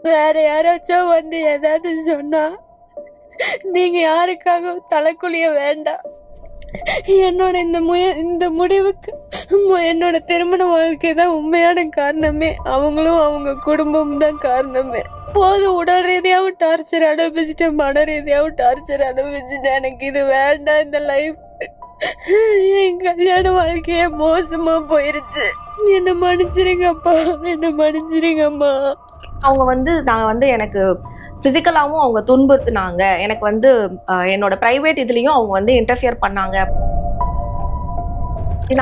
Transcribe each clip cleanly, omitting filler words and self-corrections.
வேற யாராச்சும் வந்து ஏதாவது சொன்னா நீங்க யாருக்காக தலைக்குழிய வேண்டாம். என்னோட இந்த முடிவுக்கு என்னோட திருமண வாழ்க்கை தான் உண்மையான காரணமே. அவங்களும் அவங்க குடும்பம் தான் காரணமே. போதும், உடல் ரீதியாவும் டார்ச்சர் அனுபவிச்சுட்டேன், மன ரீதியாவும் டார்ச்சர் அனுபவிச்சுட்டேன். எனக்கு இது வேண்டாம். இந்த லைஃப், என் கல்யாண வாழ்க்கையே மோசமா போயிருச்சு. என்ன மன்னிச்சிருங்கப்பா, என்ன மன்னிச்சிருங்கம்மா. அவங்க வந்து நான் வந்து எனக்கு பிசிக்கலாவும் அவங்க துன்புறுத்தினாங்க. எனக்கு வந்து என்னோட பிரைவேட் இதுலயும் அவங்க வந்து இன்டர்ஃபியர் பண்ணாங்க.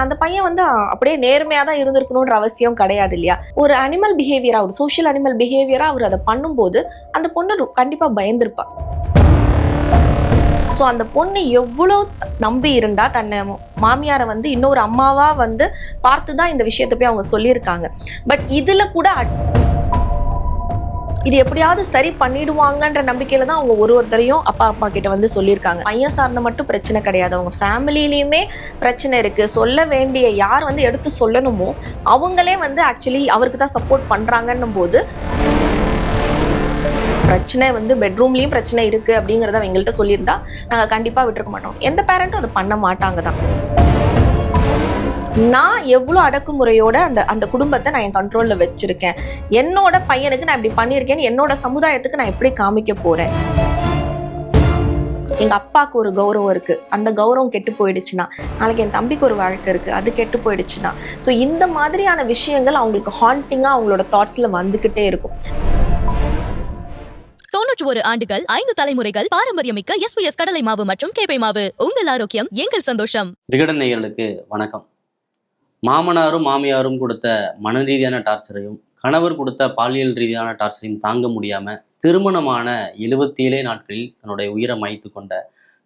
அந்த பையன் வந்து அப்படியே நேர்மையா தான் இருந்திருக்கணும்ன்ற அவசியம் கிடையாது இல்லையா? ஒரு அனிமல் பிஹேவியரா, ஒரு சோஷியல் அனிமல் பிஹேவியரா அவர் அதை பண்ணும்போது அந்த பொண்ணு கண்டிப்பா பயந்துருப்பா. ஸோ அந்த பொண்ணு எவ்வளோ நம்பி இருந்தா தன்னை மாமியாரை வந்து இன்னொரு அம்மாவா வந்து பார்த்துதான் இந்த விஷயத்தை போய் அவங்க சொல்லியிருக்காங்க. பட் இதுல கூட இது எப்படியாவது சரி பண்ணிடுவாங்கன்ற நம்பிக்கையில தான் அவங்க ஒருத்தரையும் அப்பா கிட்ட வந்து சொல்லியிருக்காங்க. பையன் சார்ந்த மட்டும் பிரச்சனை கிடையாது, அவங்க ஃபேமிலியிலயுமே பிரச்சனை இருக்கு. சொல்ல வேண்டிய யார் வந்து எடுத்து சொல்லணுமோ அவங்களே வந்து ஆக்சுவலி அவருக்கு தான் சப்போர்ட் பண்றாங்கன்னும் போது பிரச்சனை வந்து பெட்ரூம்லயும் பிரச்சனை இருக்கு அப்படிங்கிறத எங்கள்கிட்ட சொல்லியிருந்தா நாங்க கண்டிப்பா விட்டுருக்க மாட்டோம். எந்த பேரண்ட்டும் அதை பண்ண மாட்டாங்க தான். நான் எவ்வளவு அடக்குமுறையோட அந்த குடும்பத்தை நான் என் கண்ட்ரோல்ல வச்சிருக்கேன். என்னோட பையனுக்கு நான் இப்படி பண்ணியிருக்கேன், என்னோட சமுதாயத்துக்கு நான் எப்படி காமிக்க போறேன்? எங்க அப்பாவுக்கு ஒரு கௌரவம் இருக்கு, அந்த கௌரவம் கெட்டு போயிடுச்சுன்னா நாளைக்கு என் தம்பிக்கு ஒரு வாழ்க்கை இருக்கு, அது கெட்டு போயிடுச்சுன்னா. ஸோ இந்த மாதிரியான விஷயங்கள் அவங்களுக்கு ஹாண்டிங்கா அவங்களோட தாட்ஸ்ல வந்துகிட்டே இருக்கும். 91 ஆண்டுகள் 5 தலைமுறைகள் பாரம்பரியமிக்க SPS கடலை மாவு மற்றும் கேப்பை மாவு. உங்கள் ஆரோக்கியம் எங்கள் சந்தோஷம். விகடன் நேயர்களுக்கு வணக்கம். மாமனாரும் மாமியாரும் கொடுத்த மன ரீதியான டார்ச்சரையும் கணவர் கொடுத்த பாலியல் ரீதியான டார்ச்சரையும் தாங்க முடியாம திருமணமான 77 நாட்களில் தன்னுடைய உயிரை மாய்த்து கொண்ட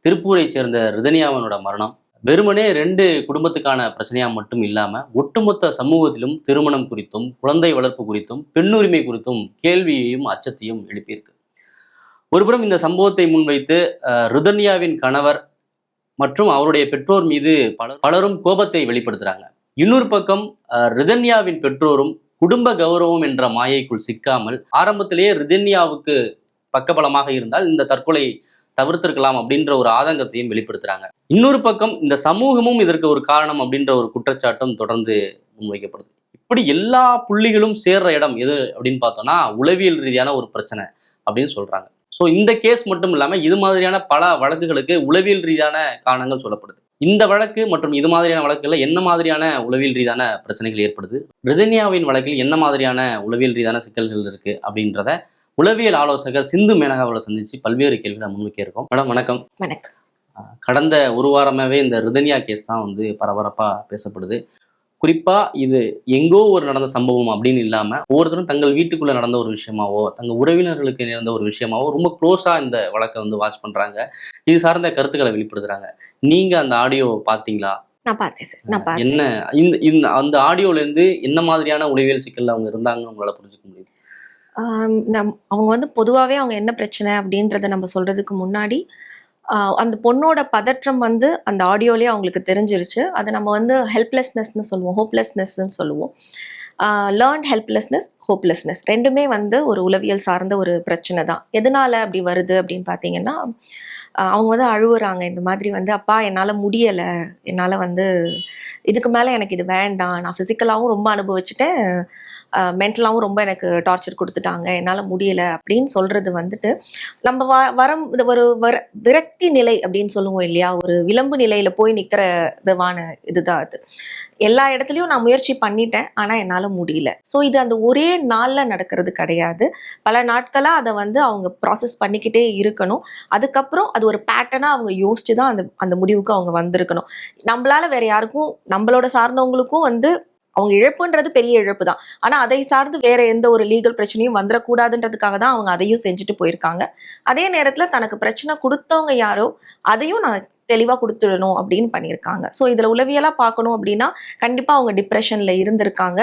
திருப்பூரை சேர்ந்த ரிதன்யாவினோட மரணம் வெறுமனே 2 குடும்பத்துக்கான பிரச்சனையா மட்டும் இல்லாம ஒட்டுமொத்த சமூகத்திலும் திருமணம் குறித்தும் குழந்தை வளர்ப்பு குறித்தும் பெண்ணுரிமை குறித்தும் கேள்வியையும் அச்சத்தையும் எழுப்பியிருக்கு. ஒருபுறம் இந்த சம்பவத்தை முன்வைத்து ரிதன்யாவின் கணவர் மற்றும் அவருடைய பெற்றோர் மீது பலரும் கோபத்தை வெளிப்படுத்துறாங்க. இன்னொரு பக்கம் ரிதன்யாவின் பெற்றோரும் குடும்ப கௌரவம் என்ற மாயைக்குள் சிக்காமல் ஆரம்பத்திலேயே ரிதன்யாவுக்கு பக்கபலமாக இருந்தால் இந்த தற்கொலை தவிர்த்திருக்கலாம் அப்படின்ற ஒரு ஆதங்கத்தையும் வெளிப்படுத்துறாங்க. இன்னொரு பக்கம் இந்த சமூகமும் இதற்கு ஒரு காரணம் அப்படின்ற ஒரு குற்றச்சாட்டும் தொடர்ந்து முன்வைக்கப்படுது. இப்படி எல்லா புள்ளிகளும் சேர்ற இடம் எது அப்படின்னு பார்த்தோம்னா உளவியல் ரீதியான ஒரு பிரச்சனை அப்படின்னு சொல்றாங்க. ஸோ இந்த கேஸ் மட்டும் இல்லாமல் இது மாதிரியான பல வழக்குகளுக்கு உளவியல் ரீதியான காரணங்கள் சொல்லப்படுது. இந்த வழக்கு மற்றும் இது மாதிரியான வழக்குகள்ல என்ன மாதிரியான உளவியல் ரீதியான பிரச்சனைகள் ஏற்படுது, ரிதன்யாவின் வழக்கில் என்ன மாதிரியான உளவியல் ரீதியான சிக்கல்கள் இருக்கு அப்படின்றத உளவியல் ஆலோசகர் சிந்து மேனகாவோட சந்திச்சு பல்வேறு கேள்விகளை முன்வைக்க இருக்கோம். மேடம் வணக்கம். வணக்கம். கடந்த ஒரு வாரமாவே இந்த ரிதன்யா கேஸ் தான் வந்து பரபரப்பா பேசப்படுது. குறிப்பா இது எங்கோ ஒரு நடந்த சம்பவம் அப்படின்னு இல்லாம ஒவ்வொருத்தரும் தங்கள் வீட்டுக்குள்ள நடந்த ஒரு விஷயமாவோ தங்கள் உறவினர்களுக்கு நடந்த ஒரு விஷயமாவோ ரொம்ப க்ளோஸா இந்த வழக்கை வந்து வாட்ச் பண்றாங்க. இது சார்ந்த கருத்துக்களை வெளிப்படுத்துறாங்க. நீங்க அந்த ஆடியோ பாத்தீங்களா? நான் பார்த்தேன் சார். நான் பார்த்தேன். என்ன இந்த அந்த ஆடியோல இருந்து என்ன மாதிரியான உளவியல் சிக்கல்ல அவங்க இருந்தாங்கன்னு உங்களால புரிஞ்சுக்க முடியும்? அவங்க வந்து பொதுவாகவே அவங்க என்ன பிரச்சனை அப்படின்றத நம்ம சொல்றதுக்கு முன்னாடி அந்த பொண்ணோட பதற்றம் வந்து அந்த ஆடியோலேயே அவங்களுக்கு தெரிஞ்சிருச்சு. அதை நம்ம வந்து ஹெல்ப்லெஸ்னஸ்ன்னு சொல்லுவோம், ஹோப்லெஸ்னஸ்ன்னு சொல்லுவோம். லேர்ன்ட் ஹெல்ப்லெஸ்னஸ், ஹோப்லெஸ்னஸ் ரெண்டுமே வந்து ஒரு உளவியல் சார்ந்த ஒரு பிரச்சனை தான். எதனால அப்படி வருது அப்படின்னு பார்த்தீங்கன்னா, அவங்க வந்து அழுவுறாங்க. இந்த மாதிரி வந்து அப்பா என்னால் முடியலை, என்னால் வந்து இதுக்கு மேலே எனக்கு இது வேண்டாம், நான் ஃபிசிக்கலாகவும் ரொம்ப அனுபவிச்சுட்டேன், மென்டலாகவும் ரொம்ப எனக்கு டார்ச்சர் கொடுத்துட்டாங்க, என்னால் முடியலை அப்படின்னு சொல்கிறது வந்துட்டு நம்ம இது ஒரு விரக்தி நிலை அப்படின்னு சொல்லுவோம் இல்லையா? ஒரு விளம்பு நிலையில் போய் நிற்கிறதுவான இதுதான் அது. எல்லா இடத்துலையும் நான் முயற்சி பண்ணிட்டேன், ஆனால் என்னால் முடியல. ஸோ இது அந்த ஒரே நாளில் நடக்கிறது கிடையாது. பல நாட்களாக அதை வந்து அவங்க ப்ராசஸ் பண்ணிக்கிட்டே இருக்கணும். அதுக்கப்புறம் அது ஒரு பேட்டர்னாக அவங்க யோசிச்சு தான் அந்த முடிவுக்கு அவங்க வந்திருக்கணும். நம்மளால வேற யாருக்கும், நம்மளோட சார்ந்தவங்களுக்கும் வந்து அவங்க இழப்புன்றது பெரிய இழப்பு தான். ஆனா அதை சார்ந்து வேற எந்த ஒரு லீகல் பிரச்சனையும் வந்துடக்கூடாதுன்றதுக்காக தான் அவங்க அதையும் செஞ்சுட்டு போயிருக்காங்க. அதே நேரத்துல தனக்கு பிரச்சனை கொடுத்தவங்க யாரோ அதையும் நான் தெளிவா கொடுத்துடணும் அப்படின்னு பண்ணியிருக்காங்க. ஸோ இதுல உளவியலா பார்க்கணும் அப்படின்னா கண்டிப்பா அவங்க டிப்ரெஷன்ல இருந்திருக்காங்க.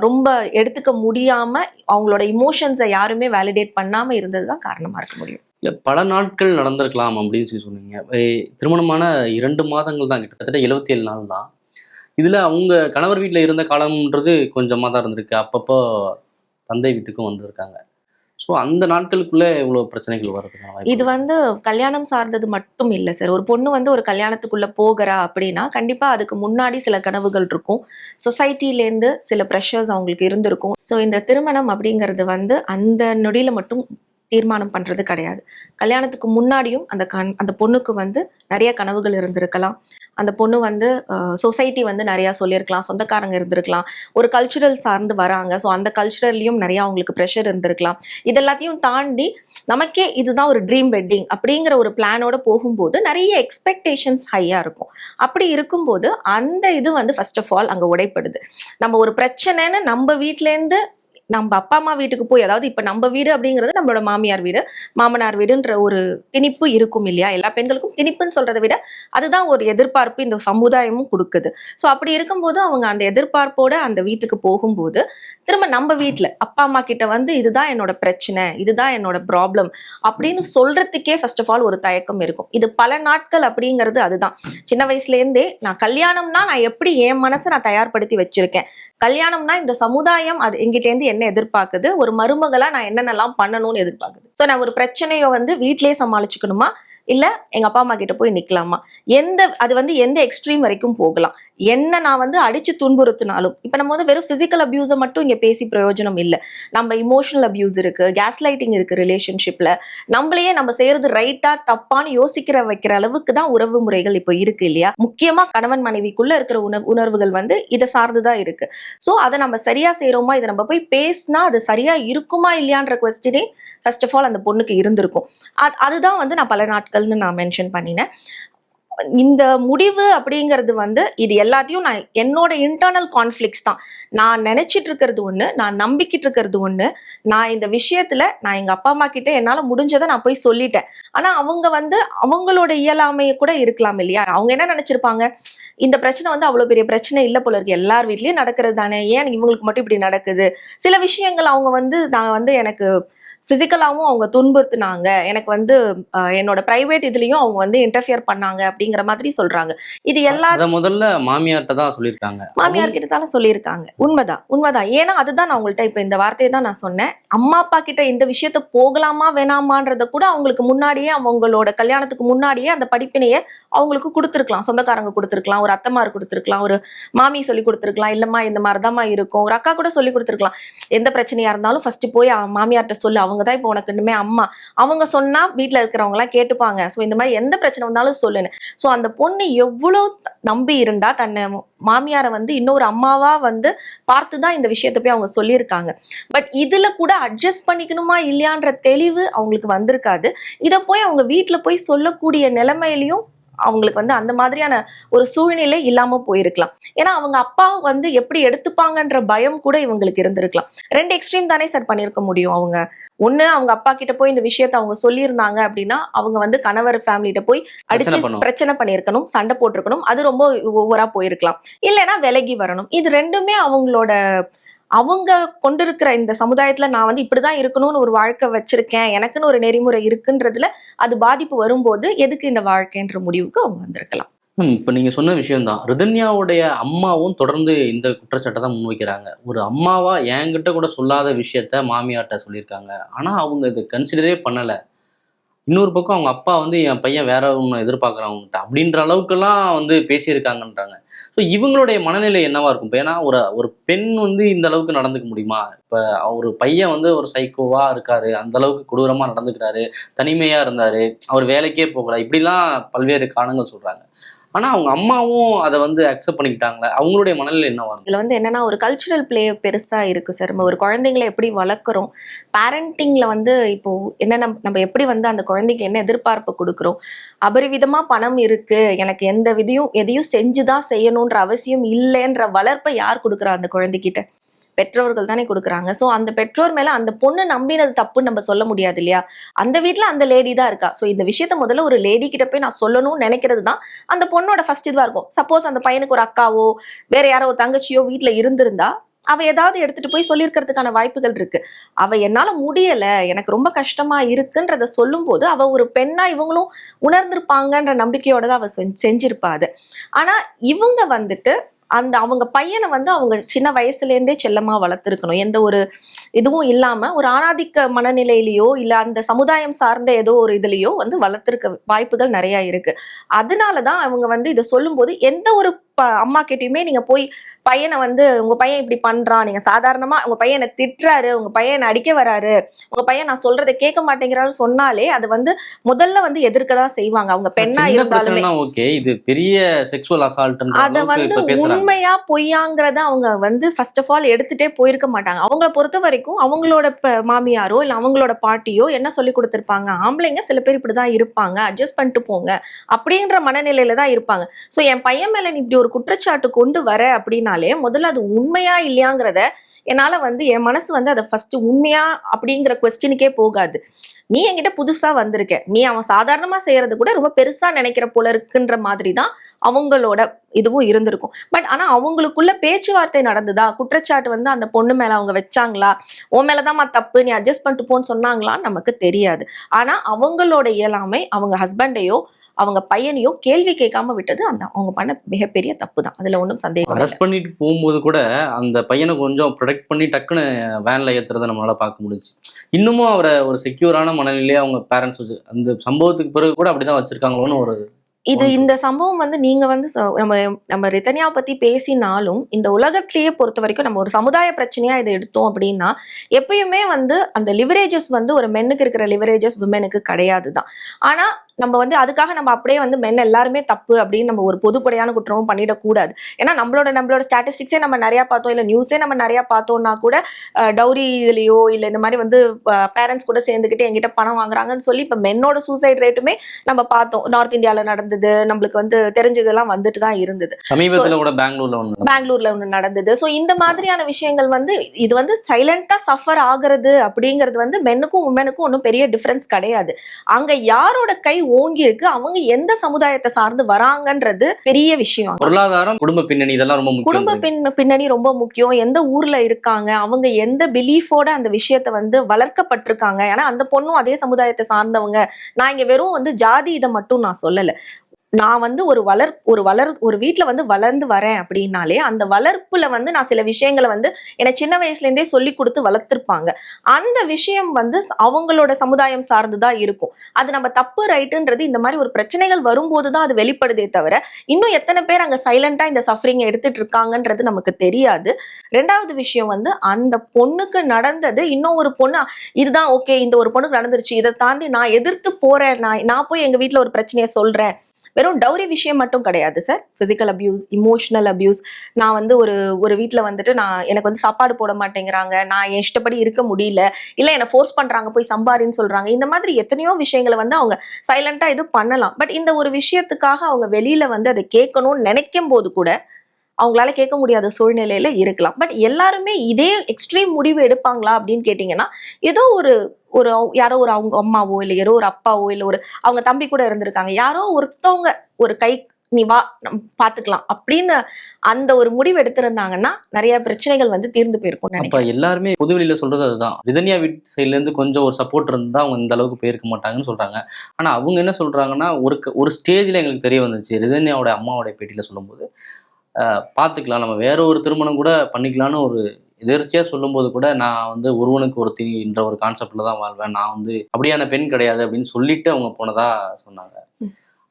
ரொம்ப எடுத்துக்க முடியாம அவங்களோட இமோஷன்ஸை யாருமே வேலிடேட் பண்ணாம இருந்ததுதான் காரணமா இருக்க முடியும். இல்லை, பல நாட்கள் நடந்திருக்கலாம் அப்படின்னு சொன்னீங்க. திருமணமான 2 மாதங்கள் தான், கிட்டத்தட்ட 77 நாள் தான். இதில் அவங்க கணவர் வீட்டில் இருந்த காலம்ன்றது கொஞ்சமாக தான் இருந்திருக்கு. அப்பப்போ தந்தை வீட்டுக்கும் வந்திருக்காங்க. ஸோ அந்த நாட்களுக்குள்ள இவ்வளோ பிரச்சனைகள் வர்றதுக்கான வாய்ப்பு இது வந்து கல்யாணம் சார்ந்தது மட்டும் இல்லை சார். ஒரு பொண்ணு வந்து ஒரு கல்யாணத்துக்குள்ள போகிறா அப்படின்னா கண்டிப்பா அதுக்கு முன்னாடி சில கனவுகள் இருக்கும், சொசைட்டிலேருந்து சில ப்ரெஷர்ஸ் அவங்களுக்கு இருந்திருக்கும். ஸோ இந்த திருமணம் அப்படிங்கிறது வந்து அந்த நொடியில மட்டும் தீர்மானம் பண்றது கிடையாது. கல்யாணத்துக்கு முன்னாடியும் அந்த பொண்ணுக்கு வந்து நிறைய கனவுகள் இருந்திருக்கலாம். அந்த பொண்ணு வந்து சொசைட்டி வந்து நிறையா சொல்லியிருக்கலாம், சொந்தக்காரங்க இருந்திருக்கலாம், ஒரு கல்ச்சுரல் சார்ந்து வராங்க, ஸோ அந்த கல்ச்சுரல்லையும் நிறையா அவங்களுக்கு ப்ரெஷர் இருந்திருக்கலாம். இதெல்லாத்தையும் தாண்டி நமக்கே இதுதான் ஒரு ட்ரீம் வெட்டிங் அப்படிங்கிற ஒரு பிளானோட போகும்போது நிறைய எக்ஸ்பெக்டேஷன்ஸ் ஹையாக இருக்கும். அப்படி இருக்கும்போது அந்த இது வந்து ஃபர்ஸ்ட் ஆஃப் ஆல் அங்கே உடைப்படுது. நம்ம ஒரு பிரச்சனைன்னு நம்ம வீட்டிலேருந்து நம்ம அப்பா அம்மா வீட்டுக்கு போய், அதாவது இப்போ நம்ம வீடு அப்படிங்கிறது நம்மளோட மாமியார் வீடு மாமனார் வீடுன்ற ஒரு திணிப்பு இருக்கும் இல்லையா? எல்லா பெண்களுக்கும் திணிப்புன்னு சொல்றதை விட அதுதான் ஒரு எதிர்பார்ப்பு இந்த சமுதாயமும் கொடுக்குது. ஸோ அப்படி இருக்கும்போது அவங்க அந்த எதிர்பார்ப்போட அந்த வீட்டுக்கு போகும்போது திரும்ப நம்ம வீட்டில் அப்பா அம்மா கிட்ட வந்து இதுதான் என்னோட பிரச்சனை, இதுதான் என்னோட ப்ராப்ளம் அப்படின்னு சொல்றதுக்கே ஃபர்ஸ்ட் ஆஃப் ஆல் ஒரு தயக்கம் இருக்கும். இது பல நாட்கள் அப்படிங்கிறது அதுதான். சின்ன வயசுலேருந்தே நான் கல்யாணம்னா நான் எப்படி என் மனசை நான் தயார்படுத்தி வச்சிருக்கேன், கல்யாணம்னா இந்த சமுதாயம் அது எங்கிட்டேருந்து என்ன எதிர்பார்க்குது, ஒரு மருமகளா நான் என்னென்னலாம் பண்ணணும்னு எதிர்பார்க்குது. ஸோ நான் ஒரு பிரச்சனையை வந்து வீட்டிலேயே சமாளிச்சுக்கணுமா இல்ல எங்க அப்பா அம்மா கிட்ட போய் நிக்கலாமா, அது வந்து எந்த எக்ஸ்ட்ரீம் வரைக்கும் போகலாம். என்ன நான் வந்து அடிச்சு துன்புறுத்தினாலும், இப்ப நம்ம வந்து வெறும் பிசிக்கல் அபியூஸை மட்டும் இங்க பேசி பிரயோஜனம் இல்லை. நம்ம இமோஷனல் அபியூஸ் இருக்கு, கேஸ் லைட்டிங் இருக்கு ரிலேஷன்ஷிப்ல. நம்மளையே நம்ம செய்யறது ரைட்டா தப்பான்னு யோசிக்கிற வைக்கிற அளவுக்கு தான் உறவு முறைகள் இப்போ இருக்கு இல்லையா? முக்கியமா கணவன் மனைவிக்குள்ள இருக்கிற உணர்வுகள் வந்து இதை சார்ந்துதான் இருக்கு. ஸோ அதை நம்ம சரியா செய்யறோமா, இதை நம்ம போய் பேசினா அது சரியா இருக்குமா இல்லையான்ற கொஸ்டினே ஃபர்ஸ்ட் ஆஃப் ஆல் அந்த பொண்ணுக்கு இருந்திருக்கும். அதுதான் வந்து நான் பல நாட்கள்னு நான் மென்ஷன் பண்ணினேன். இந்த முடிவு அப்படிங்கிறது வந்து இது எல்லாத்தையும் நான் என்னோட இன்டர்னல் கான்ஃப்ளிக்ஸ் தான். நான் நினைச்சிட்டு இருக்கிறது ஒண்ணு, நான் நம்பிக்கிட்டு இருக்கிறது ஒண்ணு. நான் இந்த விஷயத்துல நான் எங்க அப்பா அம்மா கிட்ட என்னால முடிஞ்சதை நான் போய் சொல்லிட்டேன். ஆனா அவங்க வந்து அவங்களோட இயலாமையை கூட இருக்கலாம் இல்லையா? அவங்க என்ன நினைச்சிருப்பாங்க, இந்த பிரச்சனை வந்து அவ்வளவு பெரிய பிரச்சனை இல்லை போல இருக்கு, எல்லார் வீட்லயும் நடக்கிறது தானே, ஏன் இவங்களுக்கு மட்டும் இப்படி நடக்குது. சில விஷயங்கள் அவங்க வந்து நான் வந்து எனக்கு பிசிக்கலாவும் அவங்க துன்புறுத்தினாங்க, எனக்கு வந்து என்னோட பிரைவேட் இதுலயும் அவங்க வந்து இன்டர்ஃபியர் பண்ணாங்க அப்படிங்கிற மாதிரி சொல்றாங்க. இது எல்லாரும் முதல்ல மாமியார்கிட்ட தான் சொல்லியிருக்காங்க, மாமியார் கிட்ட தானே சொல்லியிருக்காங்க. உண்மைதான். ஏன்னா அதுதான் நான் உங்கள்கிட்ட இப்ப இந்த வார்த்தையை தான் நான் சொன்னேன். அம்மா அப்பா கிட்ட இந்த விஷயத்த போகலாமா வேணாமான்றத கூட அவங்களுக்கு முன்னாடியே, அவங்களோட கல்யாணத்துக்கு முன்னாடியே அந்த படிப்பினையை அவங்களுக்கு கொடுத்துருக்கலாம். சொந்தக்காரங்க கொடுத்துருக்கலாம், ஒரு அத்தைமார் கொடுத்துருக்கலாம், ஒரு மாமி சொல்லி கொடுத்துருக்கலாம், இல்லம்மா இந்த மாதிரிதாம்மா இருக்கும், ஒரு அக்கா கூட சொல்லி கொடுத்துருக்கலாம். எந்த பிரச்சனையா இருந்தாலும் ஃபர்ஸ்ட் போய் மாமியார்கிட்ட சொல்லு, அவங்க தான் இப்போ உனக்கு இன்னுமே அம்மா, அவங்க சொன்னா வீட்டுல இருக்கிறவங்க எல்லாம் கேட்டுப்பாங்க, ஸோ இந்த மாதிரி எந்த பிரச்சனை வந்தாலும் சொல்லுன்னு. ஸோ அந்த பொண்ணு எவ்வளவு நம்பி இருந்தா தன்னை மாமியாரை வந்து இன்னொரு அம்மாவா வந்து பார்த்துதான் இந்த விஷயத்த போய் அவங்க சொல்லியிருக்காங்க. பட் இதுல கூட அட்ஜஸ்ட் பண்ணிக்கணுமா இல்லையான்ற தெளிவு அவங்களுக்கு வந்திருக்காது. இதை போய் அவங்க வீட்டுல போய் சொல்லக்கூடிய நிலைமையிலையும் அவங்களுக்கு வந்து அந்த மாதிரியான ஒரு சூழ்நிலை இல்லாம போயிருக்கலாம். ஏன்னா அவங்க அப்பா வந்து எப்படி எடுத்துப்பாங்கன்ற பயம் கூட இவங்களுக்கு இருந்திருக்கலாம். ரெண்டு எக்ஸ்ட்ரீம் தானே சார் பண்ணியிருக்க முடியும். அவங்க ஒண்ணு அவங்க அப்பா கிட்ட போய் இந்த விஷயத்த அவங்க சொல்லியிருந்தாங்க அப்படின்னா அவங்க வந்து கணவர் ஃபேமிலிட்ட போய் அடிச்சு பிரச்சனை பண்ணியிருக்கணும், சண்டை போட்டிருக்கணும், அது ரொம்ப ஓவரா போயிருக்கலாம். இல்லைன்னா விலகி வரணும். இது ரெண்டுமே அவங்க கொண்டிருக்கிற இந்த சமுதாயத்துல நான் வந்து இப்படிதான் இருக்கணும்னு ஒரு வாழ்க்கை வச்சிருக்கேன், எனக்குன்னு ஒரு நெறிமுறை இருக்குன்றதுல அது பாதிப்பு வரும்போது எதுக்கு இந்த வாழ்க்கைன்ற முடிவுக்கு அவங்க வந்திருக்கலாம். இப்ப நீங்க சொன்ன விஷயம்தான். ரிதன்யாவுடைய அம்மாவும் தொடர்ந்து இந்த குற்றச்சாட்டை தான் முன்வைக்கிறாங்க. ஒரு அம்மாவா என்கிட்ட கூட சொல்லாத விஷயத்த மாமியார்ட்ட சொல்லியிருக்காங்க, ஆனா அவங்க இதை கன்சிடரே பண்ணல. இன்னொரு பக்கம் அவங்க அப்பா வந்து என் பையன் வேற ஒன்று எதிர்பார்க்குறவங்ககிட்ட அப்படின்ற அளவுக்கெல்லாம் வந்து பேசியிருக்காங்கன்றாங்க. ஸோ இவங்களுடைய மனநிலை என்னவா இருக்கும்? இப்போ ஏன்னா ஒரு பெண் வந்து இந்த அளவுக்கு நடந்துக்க முடியுமா? இப்போ ஒரு பையன் வந்து ஒரு சைக்கோவா இருக்காரு, அந்த அளவுக்கு கொடூரமாக நடந்துக்கிறாரு, தனிமையாக இருந்தாரு, அவர் வேலைக்கே போகல, இப்படிலாம் பல்வேறு காரணங்கள் சொல்கிறாங்க. ஆனா அவங்க அம்மாவும் அதை வந்து அக்செப்ட் பண்ணிக்கிட்டாங்களே, அவங்களுடைய மனநிலை என்னவா? இதுல வந்து என்னன்னா ஒரு கல்ச்சுரல் பிளே பெருசா இருக்கு சார். நம்ம ஒரு குழந்தைங்களை எப்படி வளர்க்குறோம், பேரண்டிங்ல வந்து இப்போ என்ன நம்ம எப்படி வந்து அந்த குழந்தைக்கு என்ன எதிர்பார்ப்பு கொடுக்குறோம். அபரிவிதமா பணம் இருக்கு, எனக்கு எதையும் செஞ்சுதான் செய்யணும்ன்ற அவசியம் இல்லைன்ற வளர்ப்பை யார் கொடுக்குறா அந்த குழந்தைகிட்ட? பெற்றோர்கள் தானே கொடுக்குறாங்க. ஸோ அந்த பெற்றோர் மேல அந்த பொண்ணு நம்பினது தப்புன்னு நம்ம சொல்ல முடியாது இல்லையா? அந்த வீட்டுல அந்த லேடி தான் இருக்கா. ஸோ இந்த விஷயத்த முதல்ல ஒரு லேடி கிட்ட போய் நான் சொல்லணும்னு நினைக்கிறது தான் அந்த பொண்ணோட ஃபர்ஸ்ட் இதுவா இருக்கும். சப்போஸ் அந்த பையனுக்கு ஒரு அக்காவோ வேற யாரோ ஒரு தங்கச்சியோ வீட்டுல இருந்திருந்தா அவ ஏதாவது எடுத்துட்டு போய் சொல்லியிருக்கிறதுக்கான வாய்ப்புகள் இருக்கு. அவ என்னால முடியல, எனக்கு ரொம்ப கஷ்டமா இருக்குன்றத சொல்லும் போது அவ ஒரு பெண்ணா இவங்களும் உணர்ந்திருப்பாங்கன்ற நம்பிக்கையோட தான் அவ செஞ்சிருப்பா அது. ஆனா இவங்க வந்துட்டு அவங்க பையனை வந்து அவங்க சின்ன வயசுலேருந்தே செல்லமா வளர்த்துருக்கணும். எந்த ஒரு இதுவும் இல்லாம ஒரு ஆணாதிக்க மனநிலையிலயோ இல்ல அந்த சமுதாயம் சார்ந்த ஏதோ ஒரு இதுலயோ வந்து வளர்த்துருக்க வாய்ப்புகள் நிறைய இருக்கு. அதனாலதான் அவங்க வந்து இதை சொல்லும்போது எந்த ஒரு அம்மா கிட்டயுமே நீங்க போய் பையனை வந்து உங்க பையன் இப்படி பண்றான், நீங்க சாதாரணமா உங்க பையன் என்ன திட்டுறாரு, உங்க பையன் என்ன அடிக்க வராரு, உங்க பையன் நான் சொல்றதை கேட்க மாட்டேங்கிறாரு சொன்னாலே அது வந்து முதல்ல வந்து எதிர்க்கதான் செய்வாங்க. அவங்க பெண்ணா இருந்தாலுமே ஓகே, இது பெரிய செக்சுவல் அசால்ட் அத வந்து உண்மையா பொய்யாங்கிறத அவங்க வந்து ஃபர்ஸ்ட் ஆஃப் ஆல் எடுத்துட்டே போயிருக்க மாட்டாங்க. அவங்கள பொறுத்த வரைக்கும் அவங்களோட மாமியாரோ இல்ல அவங்களோட பாட்டியோ என்ன சொல்லி கொடுத்திருப்பாங்க, ஆம்பளைங்க சில பேர் இப்படிதான் இருப்பாங்க, அட்ஜஸ்ட் பண்ணிட்டு போங்க அப்படின்ற மனநிலையில தான் இருப்பாங்க. சோ என் பையன் மேல நீ இப்படி ஒரு குற்றச்சாட்டு கொண்டு வர அப்படின்னாலே முதல்ல அது உண்மையா இல்லையாங்கிறத என்னால வந்து என் மனசு வந்து அதை ஃபர்ஸ்ட் உண்மையா அப்படிங்கிற கொஸ்டினுக்கே போகாது. நீ என்கிட்ட புதுசா வந்திருக்க, நீ அவன் சாதாரணமா செய்யறது கூட ரொம்ப பெருசா நினைக்கிற போல இருக்குன்ற மாதிரி தான் அவங்களோட இதுவும் இருந்திருக்கும். பட் ஆனா அவங்களுக்குள்ள பேச்சுவார்த்தை நடந்ததா, குற்றச்சாட்டு வந்து அந்த பொண்ணு மேல அவங்க வச்சாங்களா, உன் மேலதான்மா தப்பு நீ அட்ஜஸ்ட் பண்ணிட்டு போன்னு சொன்னாங்களான்னு நமக்கு தெரியாது. ஆனா அவங்களோட இயலாமை அவங்க ஹஸ்பண்டையோ அவங்க பையனையோ கேள்வி கேட்காம விட்டது அந்த அவங்க பண்ண மிகப்பெரிய தப்பு தான். அதுல ஒன்றும் சந்தேகம் இல்லை. அரெஸ்ட் பண்ணிட்டு போகும்போது கூட அந்த பையனை கொஞ்சம் ப்ரொடெக்ட் பண்ணி டக்குன்னு வேன்ல ஏத்துறதை நம்மளால பார்க்க முடிஞ்சு. இன்னமும் அவரை ஒரு செக்யூரான மனநிலையே அவங்க பேரண்ட்ஸ் வச்சு அந்த சம்பவத்துக்கு பிறகு கூட அப்படிதான் வச்சிருக்காங்களோன்னு ஒரு இந்த சம்பவம் வந்து நீங்க வந்து நம்ம ரிதன்யாவை பத்தி பேசினாலும் இந்த உலகத்திலேயே பொறுத்த வரைக்கும் நம்ம ஒரு சமுதாய பிரச்சனையா இதை எடுத்தோம் அப்படின்னா எப்பயுமே வந்து அந்த லிவரேஜஸ் வந்து ஒரு மென்னுக்கு இருக்கிற லிவரேஜஸ் விமெனுக்கு கிடையாது தான். ஆனா நம்ம வந்து அதுக்காக நம்ம அப்படியே வந்து மென் எல்லாருமே தப்பு அப்படின்னு நம்ம ஒரு பொதுப்படையான குற்றமும் பண்ணிடக்கூடாது. ஏன்னா நம்மளோட ஸ்டாட்டிஸ்டிக்ஸே நம்ம நிறைய பார்த்தோம், இல்லை நியூஸே நம்ம நிறைய பார்த்தோம்னா கூட டவுரி இதுலயோ இல்லை இந்த மாதிரி வந்து பேரண்ட்ஸ் கூட சேர்ந்துக்கிட்டு எங்கிட்ட பணம் வாங்குறாங்கன்னு சொல்லி இப்போ மென்னோட சூசைட் ரேட்டுமே நம்ம பார்த்தோம். நார்த் இந்தியாவில் நடந்தது, நம்மளுக்கு வந்து தெரிஞ்சதெல்லாம் வந்துட்டு தான் இருந்தது. சமீபத்தில் கூட பெங்களூர்ல ஒன்று நடந்தது. ஸோ இந்த மாதிரியான விஷயங்கள் வந்து இது வந்து சைலண்டா சஃபர் ஆகுறது அப்படிங்கிறது வந்து மென்னுக்கும் உமனுக்கும் ஒன்றும் பெரிய டிஃபரன்ஸ் கிடையாது. அங்க யாரோட கை ஓங்கி இருக்கு, அவங்க எந்த சமுதாயத்தை சார்ந்து வராங்கன்றது பெரிய விஷயம். பொருளாதாரம், குடும்ப பின்னணி இதெல்லாம் ரொம்ப முக்கியம். குடும்ப பின்னணி ரொம்ப முக்கியம். எந்த ஊர்ல இருக்காங்க, அவங்க எந்த பிலீஃபோட அந்த விஷயத்த வந்து வளர்க்கப்பட்டிருக்காங்க. ஏன்னா அந்த பொண்ணும் அதே சமுதாயத்தை சார்ந்தவங்க. நான் இங்க வெறும் வந்து ஜாதி இதை மட்டும் நான் சொல்லல. நான் வந்து ஒரு வீட்டுல வந்து வளர்ந்து வரேன் அப்படின்னாலே அந்த வளர்ப்புல வந்து நான் சில விஷயங்களை வந்து எனக்கு சின்ன வயசுல இருந்தே சொல்லி கொடுத்து வளர்த்திருப்பாங்க. அந்த விஷயம் வந்து அவங்களோட சமுதாயம் சார்ந்துதான் இருக்கும். அது நம்ம தப்பு ரைட்டுன்றது இந்த மாதிரி ஒரு பிரச்சனைகள் வரும்போதுதான் அது வெளிப்படுதே தவிர இன்னும் எத்தனை பேர் அங்க சைலண்டா இந்த சஃபரிங் எடுத்துட்டு இருக்காங்கன்றது நமக்கு தெரியாது. ரெண்டாவது விஷயம் வந்து அந்த பொண்ணுக்கு நடந்தது இன்னும் ஒரு பொண்ணு இதுதான் ஓகே, இந்த ஒரு பொண்ணுக்கு நடந்துருச்சு, இதை தாண்டி நான் எதிர்த்து போறேன், நான் போய் எங்க வீட்டுல ஒரு பிரச்சனையை சொல்றேன். வெறும் டவுரி விஷயம் மட்டும் கிடையாது sir, physical abuse, emotional abuse. நான் வந்து ஒரு வீட்டில் வந்துட்டு எனக்கு வந்து சாப்பாடு போட மாட்டேங்கிறாங்க, நான் என் இஷ்டப்படி இருக்க முடியல, இல்லை என்னை ஃபோர்ஸ் பண்றாங்க போய் சம்பாரின்னு சொல்றாங்க. இந்த மாதிரி எத்தனையோ விஷயங்களை வந்து அவங்க சைலண்டா இது பண்ணலாம். பட் இந்த ஒரு விஷயத்துக்காக அவங்க வெளியில வந்து அதை கேட்கணும்னு நினைக்கும் போது கூட அவங்களால கேட்க முடியாத சூழ்நிலையில இருக்கலாம். பட் எல்லாருமே இதே எக்ஸ்ட்ரீம் முடிவு எடுப்பாங்களா அப்படின்னு கேட்டீங்கன்னா ஏதோ யாரோ ஒரு அவங்க அம்மாவோ இல்லை யாரோ ஒரு அப்பாவோ இல்லை அவங்க தம்பி கூட இருந்திருக்காங்க, யாரோ ஒருத்தவங்க ஒரு கை நீ வா பாத்துக்கலாம் அப்படின்னு அந்த ஒரு முடிவு எடுத்திருந்தாங்கன்னா நிறைய பிரச்சனைகள் வந்து தீர்ந்து போயிருக்கும் நினைக்கிறேன். எல்லாருமே பொதுவெளியில சொல்றது அதுதான். ரிதன்யா வீட்டு சைட்ல இருந்து கொஞ்சம் ஒரு சப்போர்ட் இருந்தா அவங்க இந்த அளவுக்கு போயிருக்க மாட்டாங்கன்னு சொல்றாங்க. ஆனா அவங்க என்ன சொல்றாங்கன்னா ஒரு ஸ்டேஜ்ல எங்களுக்கு தெரிய வந்துச்சு, ரிதன்யாவோட அம்மாவோட பேட்டியில சொல்லும்போது பார்த்துக்கலாம், நம்ம வேற ஒரு திருமணம் கூட பண்ணிக்கலான்னு ஒரு எதிர்ச்சியா சொல்லும்போது கூட நான் வந்து ஒருவனுக்கு ஒருத்தின்ற ஒரு கான்செப்ட்ல தான் வாழ்வேன், நான் வந்து அப்படியான பெண் கிடையாது அப்படின்னு சொல்லிட்டு அவங்க போனதா சொன்னாங்க.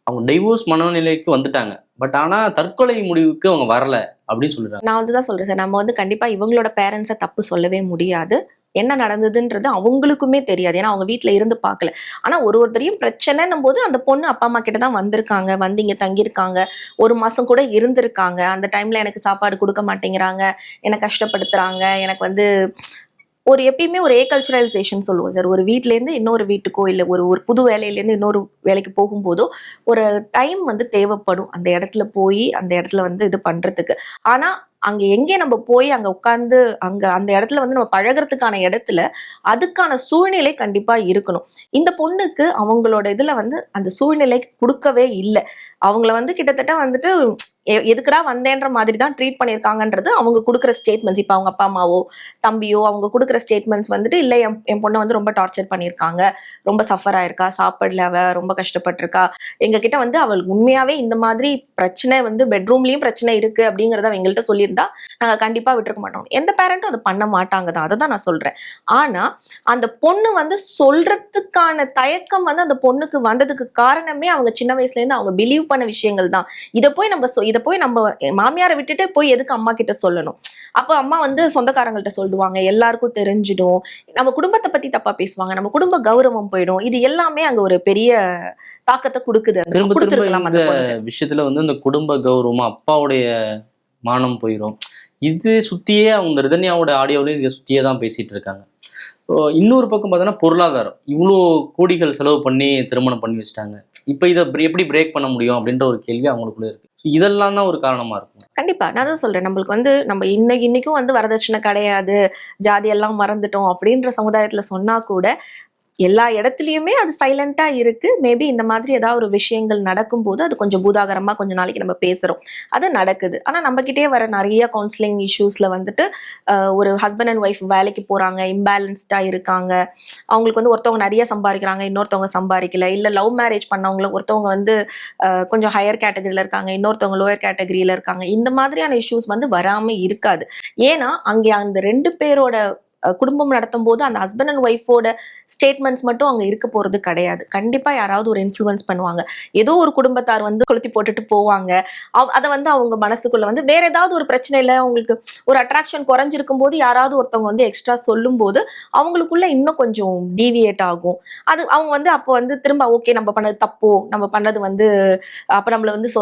அவங்க டைவோர்ஸ் மனநிலைக்கு வந்துட்டாங்க. பட் ஆனா தற்கொலை முடிவுக்கு அவங்க வரல அப்படின்னு சொல்லிடுறாங்க. நான் வந்து தான் சொல்றேன் சார், நம்ம வந்து கண்டிப்பா இவங்களோட பேரண்ட்ஸை தப்பு சொல்லவே முடியாது. என்ன நடந்ததுன்றது அவங்களுக்குமே தெரியாது, ஏன்னா அவங்க வீட்டுல இருந்து பார்க்கல. ஆனா ஒருத்தரையும் பிரச்சனைன்னும் போது அந்த பொண்ணு அப்பா அம்மா கிட்ட தான் வந்திருக்காங்க, வந்து இங்க தங்கியிருக்காங்க, 1 மாசம் கூட இருந்திருக்காங்க. அந்த டைம்ல எனக்கு சாப்பாடு கொடுக்க மாட்டேங்கிறாங்க, என்னை கஷ்டப்படுத்துறாங்க, எனக்கு வந்து எப்பயுமே ஒரு ஏகல்ச்சரலைசேஷன் சொல்லுவோம் சார். ஒரு வீட்ல இருந்து இன்னொரு வீட்டுக்கோ இல்லை ஒரு புது வேலையிலேருந்து இன்னொரு வேலைக்கு போகும்போதோ ஒரு டைம் வந்து தேவைப்படும் அந்த இடத்துல போய் அந்த இடத்துல வந்து இது பண்றதுக்கு. ஆனா அங்க எங்கே நம்ம போய் அங்க உட்கார்ந்து அந்த இடத்துல வந்து நம்ம பழகிறதுக்கான இடத்துல அதுக்கான சூழ்நிலை கண்டிப்பா இருக்கணும். இந்த பொண்ணுக்கு அவங்களோட இதுல வந்து அந்த சூழ்நிலை கொடுக்கவே இல்லை. அவங்கள வந்து கிட்டத்தட்ட வந்துட்டு எதுக்குடா வந்தேன்ற மாதிரி தான் ட்ரீட் பண்ணியிருக்காங்கன்றது அவங்க கொடுக்குற ஸ்டேட்மெண்ட்ஸ். இப்போ அவங்க அப்பா அம்மாவோ தம்பியோ அவங்க கொடுக்குற ஸ்டேட்மெண்ட்ஸ் வந்துட்டு இல்லை என் பொண்ணை வந்து ரொம்ப டார்ச்சர் பண்ணியிருக்காங்க, ரொம்ப சஃபர் ஆயிருக்கா, சாப்பாடுல அவ ரொம்ப கஷ்டப்பட்டிருக்கா, எங்ககிட்ட வந்து அவளுக்கு உண்மையாவே இந்த மாதிரி பிரச்சனை வந்து பெட்ரூம்லயும் பிரச்சனை இருக்கு அப்படிங்கிறத எங்கள்கிட்ட சொல்லியிருந்தா நாங்க கண்டிப்பா விட்டுருக்க மாட்டோம். எந்த பேரண்ட்டும் அதை பண்ண மாட்டாங்க தான், அதை தான் நான் சொல்றேன். ஆனா அந்த பொண்ணு வந்து சொல்றதுக்கான தயக்கம் வந்து அந்த பொண்ணுக்கு வந்ததுக்கு காரணமே அவங்க சின்ன வயசுல இருந்து அவங்க பிலீவ் பண்ண விஷயங்கள் தான். இதை போய் நம்ம மாமியாரை விட்டுட்டு போய் எதுக்கு அம்மா கிட்ட சொல்லணும்? அப்போ அம்மா வந்து சொந்தக்காரங்கள்ட்ட சொல்லுவாங்க, எல்லாருக்கும் தெரிஞ்சிடும், நம்ம குடும்பத்தை பத்தி தப்பா பேசுவாங்க, நம்ம குடும்ப கௌரவம் போயிடும். இது எல்லாமே அங்க ஒரு பெரிய தாக்கத்தை கொடுக்குது. திரும்ப கொடுத்துருக்கலாம் அந்த இந்த பொண்ணுக்கு. விஷயத்துல வந்து இந்த குடும்ப கௌரவம், அப்பாவுடைய மானம் போயிடும். இது சுத்தியே அவங்க ரிதன்யாவோட ஆடியோவிலையும் இதை சுத்தியே தான் பேசிட்டு இருக்காங்க. இன்னொரு பக்கம் பார்த்தோன்னா பொருளாதாரம், இவ்வளோ கோடிகள் செலவு பண்ணி திருமணம் பண்ணி வச்சுட்டாங்க, இப்போ இதை எப்படி பிரேக் பண்ண முடியும் அப்படின்ற ஒரு கேள்வி அவங்களுக்குள்ள இருக்கு. இதெல்லாம் தான் ஒரு காரணமா இருக்கும். கண்டிப்பா நான் தான் சொல்றேன், நம்மளுக்கு வந்து நம்ம இன்னைக்கும் வந்து வரதட்சணை கிடையாது, ஜாதி எல்லாம் மறந்துட்டோம் அப்படின்ற சமுதாயத்துல சொன்னா கூட எல்லா இடத்துலையுமே அது சைலண்டா இருக்கு. மேபி இந்த மாதிரி ஏதாவது ஒரு விஷயங்கள் நடக்கும்போது அது கொஞ்சம் பூதாகரமா கொஞ்ச நாளைக்கு நம்ம பேசுறோம், அது நடக்குது. ஆனா நம்ம கிட்டே வர நிறைய கவுன்சிலிங் இஷ்யூஸ்ல வந்துட்டு ஒரு ஹஸ்பண்ட் அண்ட் ஒய்ஃப் வேலைக்கு போறாங்க, இம்பேலன்ஸ்டா இருக்காங்க, அவங்களுக்கு வந்து ஒருத்தவங்க நிறைய சம்பாதிக்கிறாங்க, இன்னொருத்தவங்க சம்பாதிக்கல, இல்ல லவ் மேரேஜ் பண்ணவங்களை ஒருத்தவங்க வந்து கொஞ்சம் ஹையர் கேட்டகரியில இருக்காங்க, இன்னொருத்தவங்க லோயர் கேட்டகரியில இருக்காங்க. இந்த மாதிரியான இஷ்யூஸ் வந்து வராம இருக்காது. ஏன்னா அங்கே அந்த 2 பேரோட குடும்பம் நடத்தும் போது அந்த ஹஸ்பண்ட் அண்ட் ஒய்ஃபோட ஸ்டேட்மெண்ட்ஸ் மட்டும் அங்க இருக்க போறது கிடையாது. கண்டிப்பா யாராவது ஒரு இன்ஃப்ளூயன்ஸ் பண்ணுவாங்க, ஏதோ ஒரு குடும்பத்தார் வந்து கொளுத்தி போட்டுட்டு போவாங்க. அதை வந்து அவங்க மனசுக்குள்ள வந்து வேற ஏதாவது ஒரு பிரச்சனையில அவங்களுக்கு ஒரு அட்ராக்ஷன் குறைஞ்சிருக்கும் போது யாராவது ஒருத்தவங்க வந்து எக்ஸ்ட்ரா சொல்லும் போது அவங்களுக்குள்ள இன்னும் கொஞ்சம் டீவியேட் ஆகும். அது அவங்க வந்து அப்போ வந்து திரும்ப ஓகே நம்ம பண்ணது தப்போ, நம்ம பண்ணது வந்து அப்ப நம்மள வந்து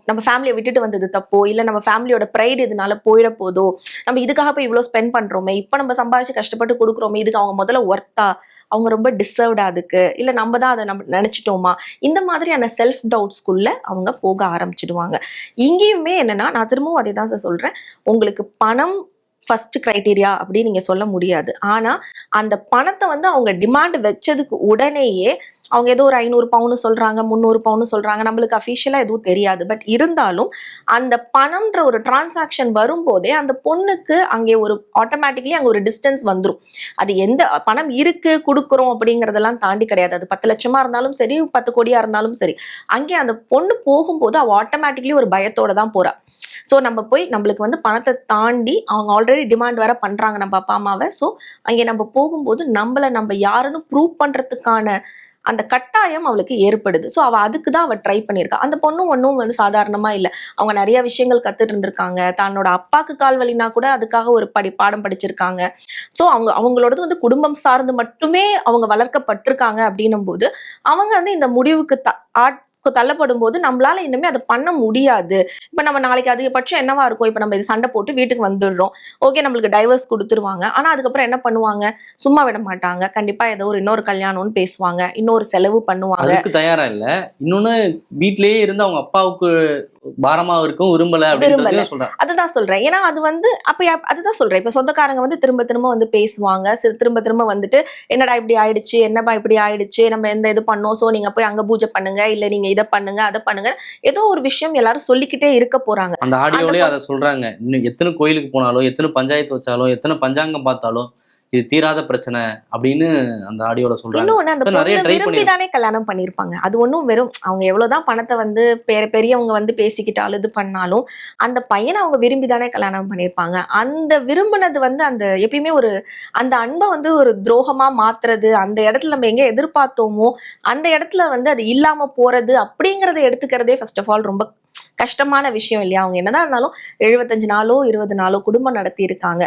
நம்ம ஃபேமிலியை விட்டுட்டு வந்தது தப்போ, இல்ல நம்ம ஃபேமிலியோட ப்ரைடு இதனால போயிட போதோ, நம்ம இதுக்காக போய் இவ்வளவு ஸ்பெண்ட் பண்றோமே, இப்ப நம்ம சம்பாதிச்சு கஷ்டப்பட்டு கொடுக்குறோமே, இதுக்கு அவங்க முதல்ல ஒர்த்தா, அவங்க ரொம்ப டிசர்வ்டா அதுக்கு, இல்ல நம்ம தான் அதை நம்ம நினைச்சிட்டோமா, இந்த மாதிரியான செல்ஃப் டவுட்ஸ்குள்ள அவங்க போக ஆரம்பிச்சிடுவாங்க. இங்கேயுமே என்னன்னா, நான் திரும்பவும் அதே தான் சார் சொல்றேன், உங்களுக்கு பணம் ஃபர்ஸ்ட் கிரைட்டீரியா அப்படின்னு நீங்க சொல்ல முடியாது. ஆனா அந்த பணத்தை வந்து அவங்க டிமாண்ட் வச்சதுக்கு உடனேயே அவங்க ஏதோ ஒரு 500 பவுன் சொல்றாங்க, 300 பவுன் சொல்றாங்க, நம்மளுக்கு அஃபிஷியலா எதுவும் தெரியாது. பட் இருந்தாலும் அந்த பணம்ன்ற ஒரு டிரான்சாக்ஷன் வரும்போதே அந்த பொண்ணுக்கு அங்கே ஒரு ஆட்டோமேட்டிக்லி அங்கே ஒரு டிஸ்டன்ஸ் வந்துடும். அது எந்த பணம் இருக்கு கொடுக்குறோம் அப்படிங்கிறதெல்லாம் தாண்டி கிடையாது. அது 10 லட்சமா இருந்தாலும் சரி, 10 கோடியா இருந்தாலும் சரி, அங்கே அந்த பொண்ணு போகும்போது அவ ஆட்டோமேட்டிக்லி ஒரு பயத்தோட தான் போறா. ஸோ நம்ம போய் நம்மளுக்கு வந்து பணத்தை தாண்டி அவங்க ஆல்ரெடி டிமாண்ட் வேற பண்றாங்க நம்ம அப்பா அம்மாவை. ஸோ அங்கே நம்ம போகும்போது நம்ம யாருன்னு ப்ரூவ் பண்றதுக்கான அந்த கட்டாயம் அவளுக்கு ஏற்படுது. ஸோ அவள் அதுக்கு தான் அவள் ட்ரை பண்ணியிருக்கா. அந்த பொண்ணும் ஒன்றும் வந்து சாதாரணமாக இல்லை, அவங்க நிறைய விஷயங்கள் கற்றுட்டு இருந்திருக்காங்க. தன்னோட அப்பாவுக்கு கால் வலினா கூட அதுக்காக ஒரு பாடம் படிச்சிருக்காங்க. ஸோ அவங்களோடது வந்து குடும்பம் சார்ந்து மட்டுமே அவங்க வளர்க்கப்பட்டிருக்காங்க. அப்படின்னும் போது அவங்க வந்து இந்த முடிவுக்கு தள்ளப்படும் போது நம்மளால இனிமே அதை பண்ண முடியாது. இப்ப நம்ம நாளைக்கு அதிகபட்சம் என்னவா இருக்கும், இப்ப நம்ம இது சண்டை போட்டு வீட்டுக்கு வந்துடுறோம், ஓகே நம்மளுக்கு டைவர்ஸ் கொடுத்துருவாங்க. ஆனா அதுக்கப்புறம் என்ன பண்ணுவாங்க, சும்மா விட மாட்டாங்க. கண்டிப்பா ஏதோ இன்னொரு கல்யாணம்னு பேசுவாங்க, இன்னொரு செலவு பண்ணுவாங்க. அதுக்கு தயாரா இல்ல. இன்னொன்னு வீட்லயே இருந்து அவங்க அப்பாவுக்கு பாரமா இருக்கும் விரும்பல அப்படின்னு சொல்றேன். அதுதான் சொல்றேன். ஏன்னா அது வந்து அப்ப அதுதான் சொல்றேன், இப்ப சொந்தக்காரங்க வந்து திரும்ப திரும்ப வந்து பேசுவாங்க, திரும்ப திரும்ப வந்துட்டு என்னடா இப்படி ஆயிடுச்சு, என்னப்பா இப்படி ஆயிடுச்சு, நம்ம எந்த இது பண்ணோம், சோ நீங்க போய் அங்க பூஜை பண்ணுங்க, இல்ல நீங்க இதை பண்ணுங்க அதை பண்ணுங்க, ஏதோ ஒரு விஷயம் எல்லாரும் சொல்லிக்கிட்டே இருக்க போறாங்க. அந்த ஆடியோலயே அதை சொல்றாங்க, இன்னும் எத்தனை கோயிலுக்கு போனாலும், எத்தனை பஞ்சாயத்து வச்சாலும், எத்தனை பஞ்சாங்கம் பார்த்தாலும் இது தீராத பிரச்சனை அப்படின்னு அந்த ஆடியோல சொல்றாங்க. இன்னொன்னு அந்த பொண்ணை விரும்பிதானே கல்யாணம் பண்ணிருப்பாங்க. அது ஒன்றும் வெறும் அவங்க எவ்வளவுதான் பணத்தை வந்து பெரியவங்க வந்து பேசிக்கிட்டாலும் இது பண்ணாலும் அந்த பையனை அவங்க விரும்பிதானே கல்யாணம் பண்ணியிருப்பாங்க. அந்த விரும்பினது வந்து அந்த எப்பயுமே ஒரு அந்த அன்பை வந்து ஒரு துரோகமா மாத்துறது, அந்த இடத்துல நம்ம எங்க எதிர்பார்த்தோமோ அந்த இடத்துல வந்து அது இல்லாம போறது அப்படிங்கறத எடுத்துக்கிறதே ஃபர்ஸ்ட் ஆஃப் ஆல் ரொம்ப கஷ்டமான விஷயம் இல்லையா? அவங்க என்னதான் இருந்தாலும் 75 நாளோ 20 நாளோ குடும்பம் நடத்தி இருக்காங்க.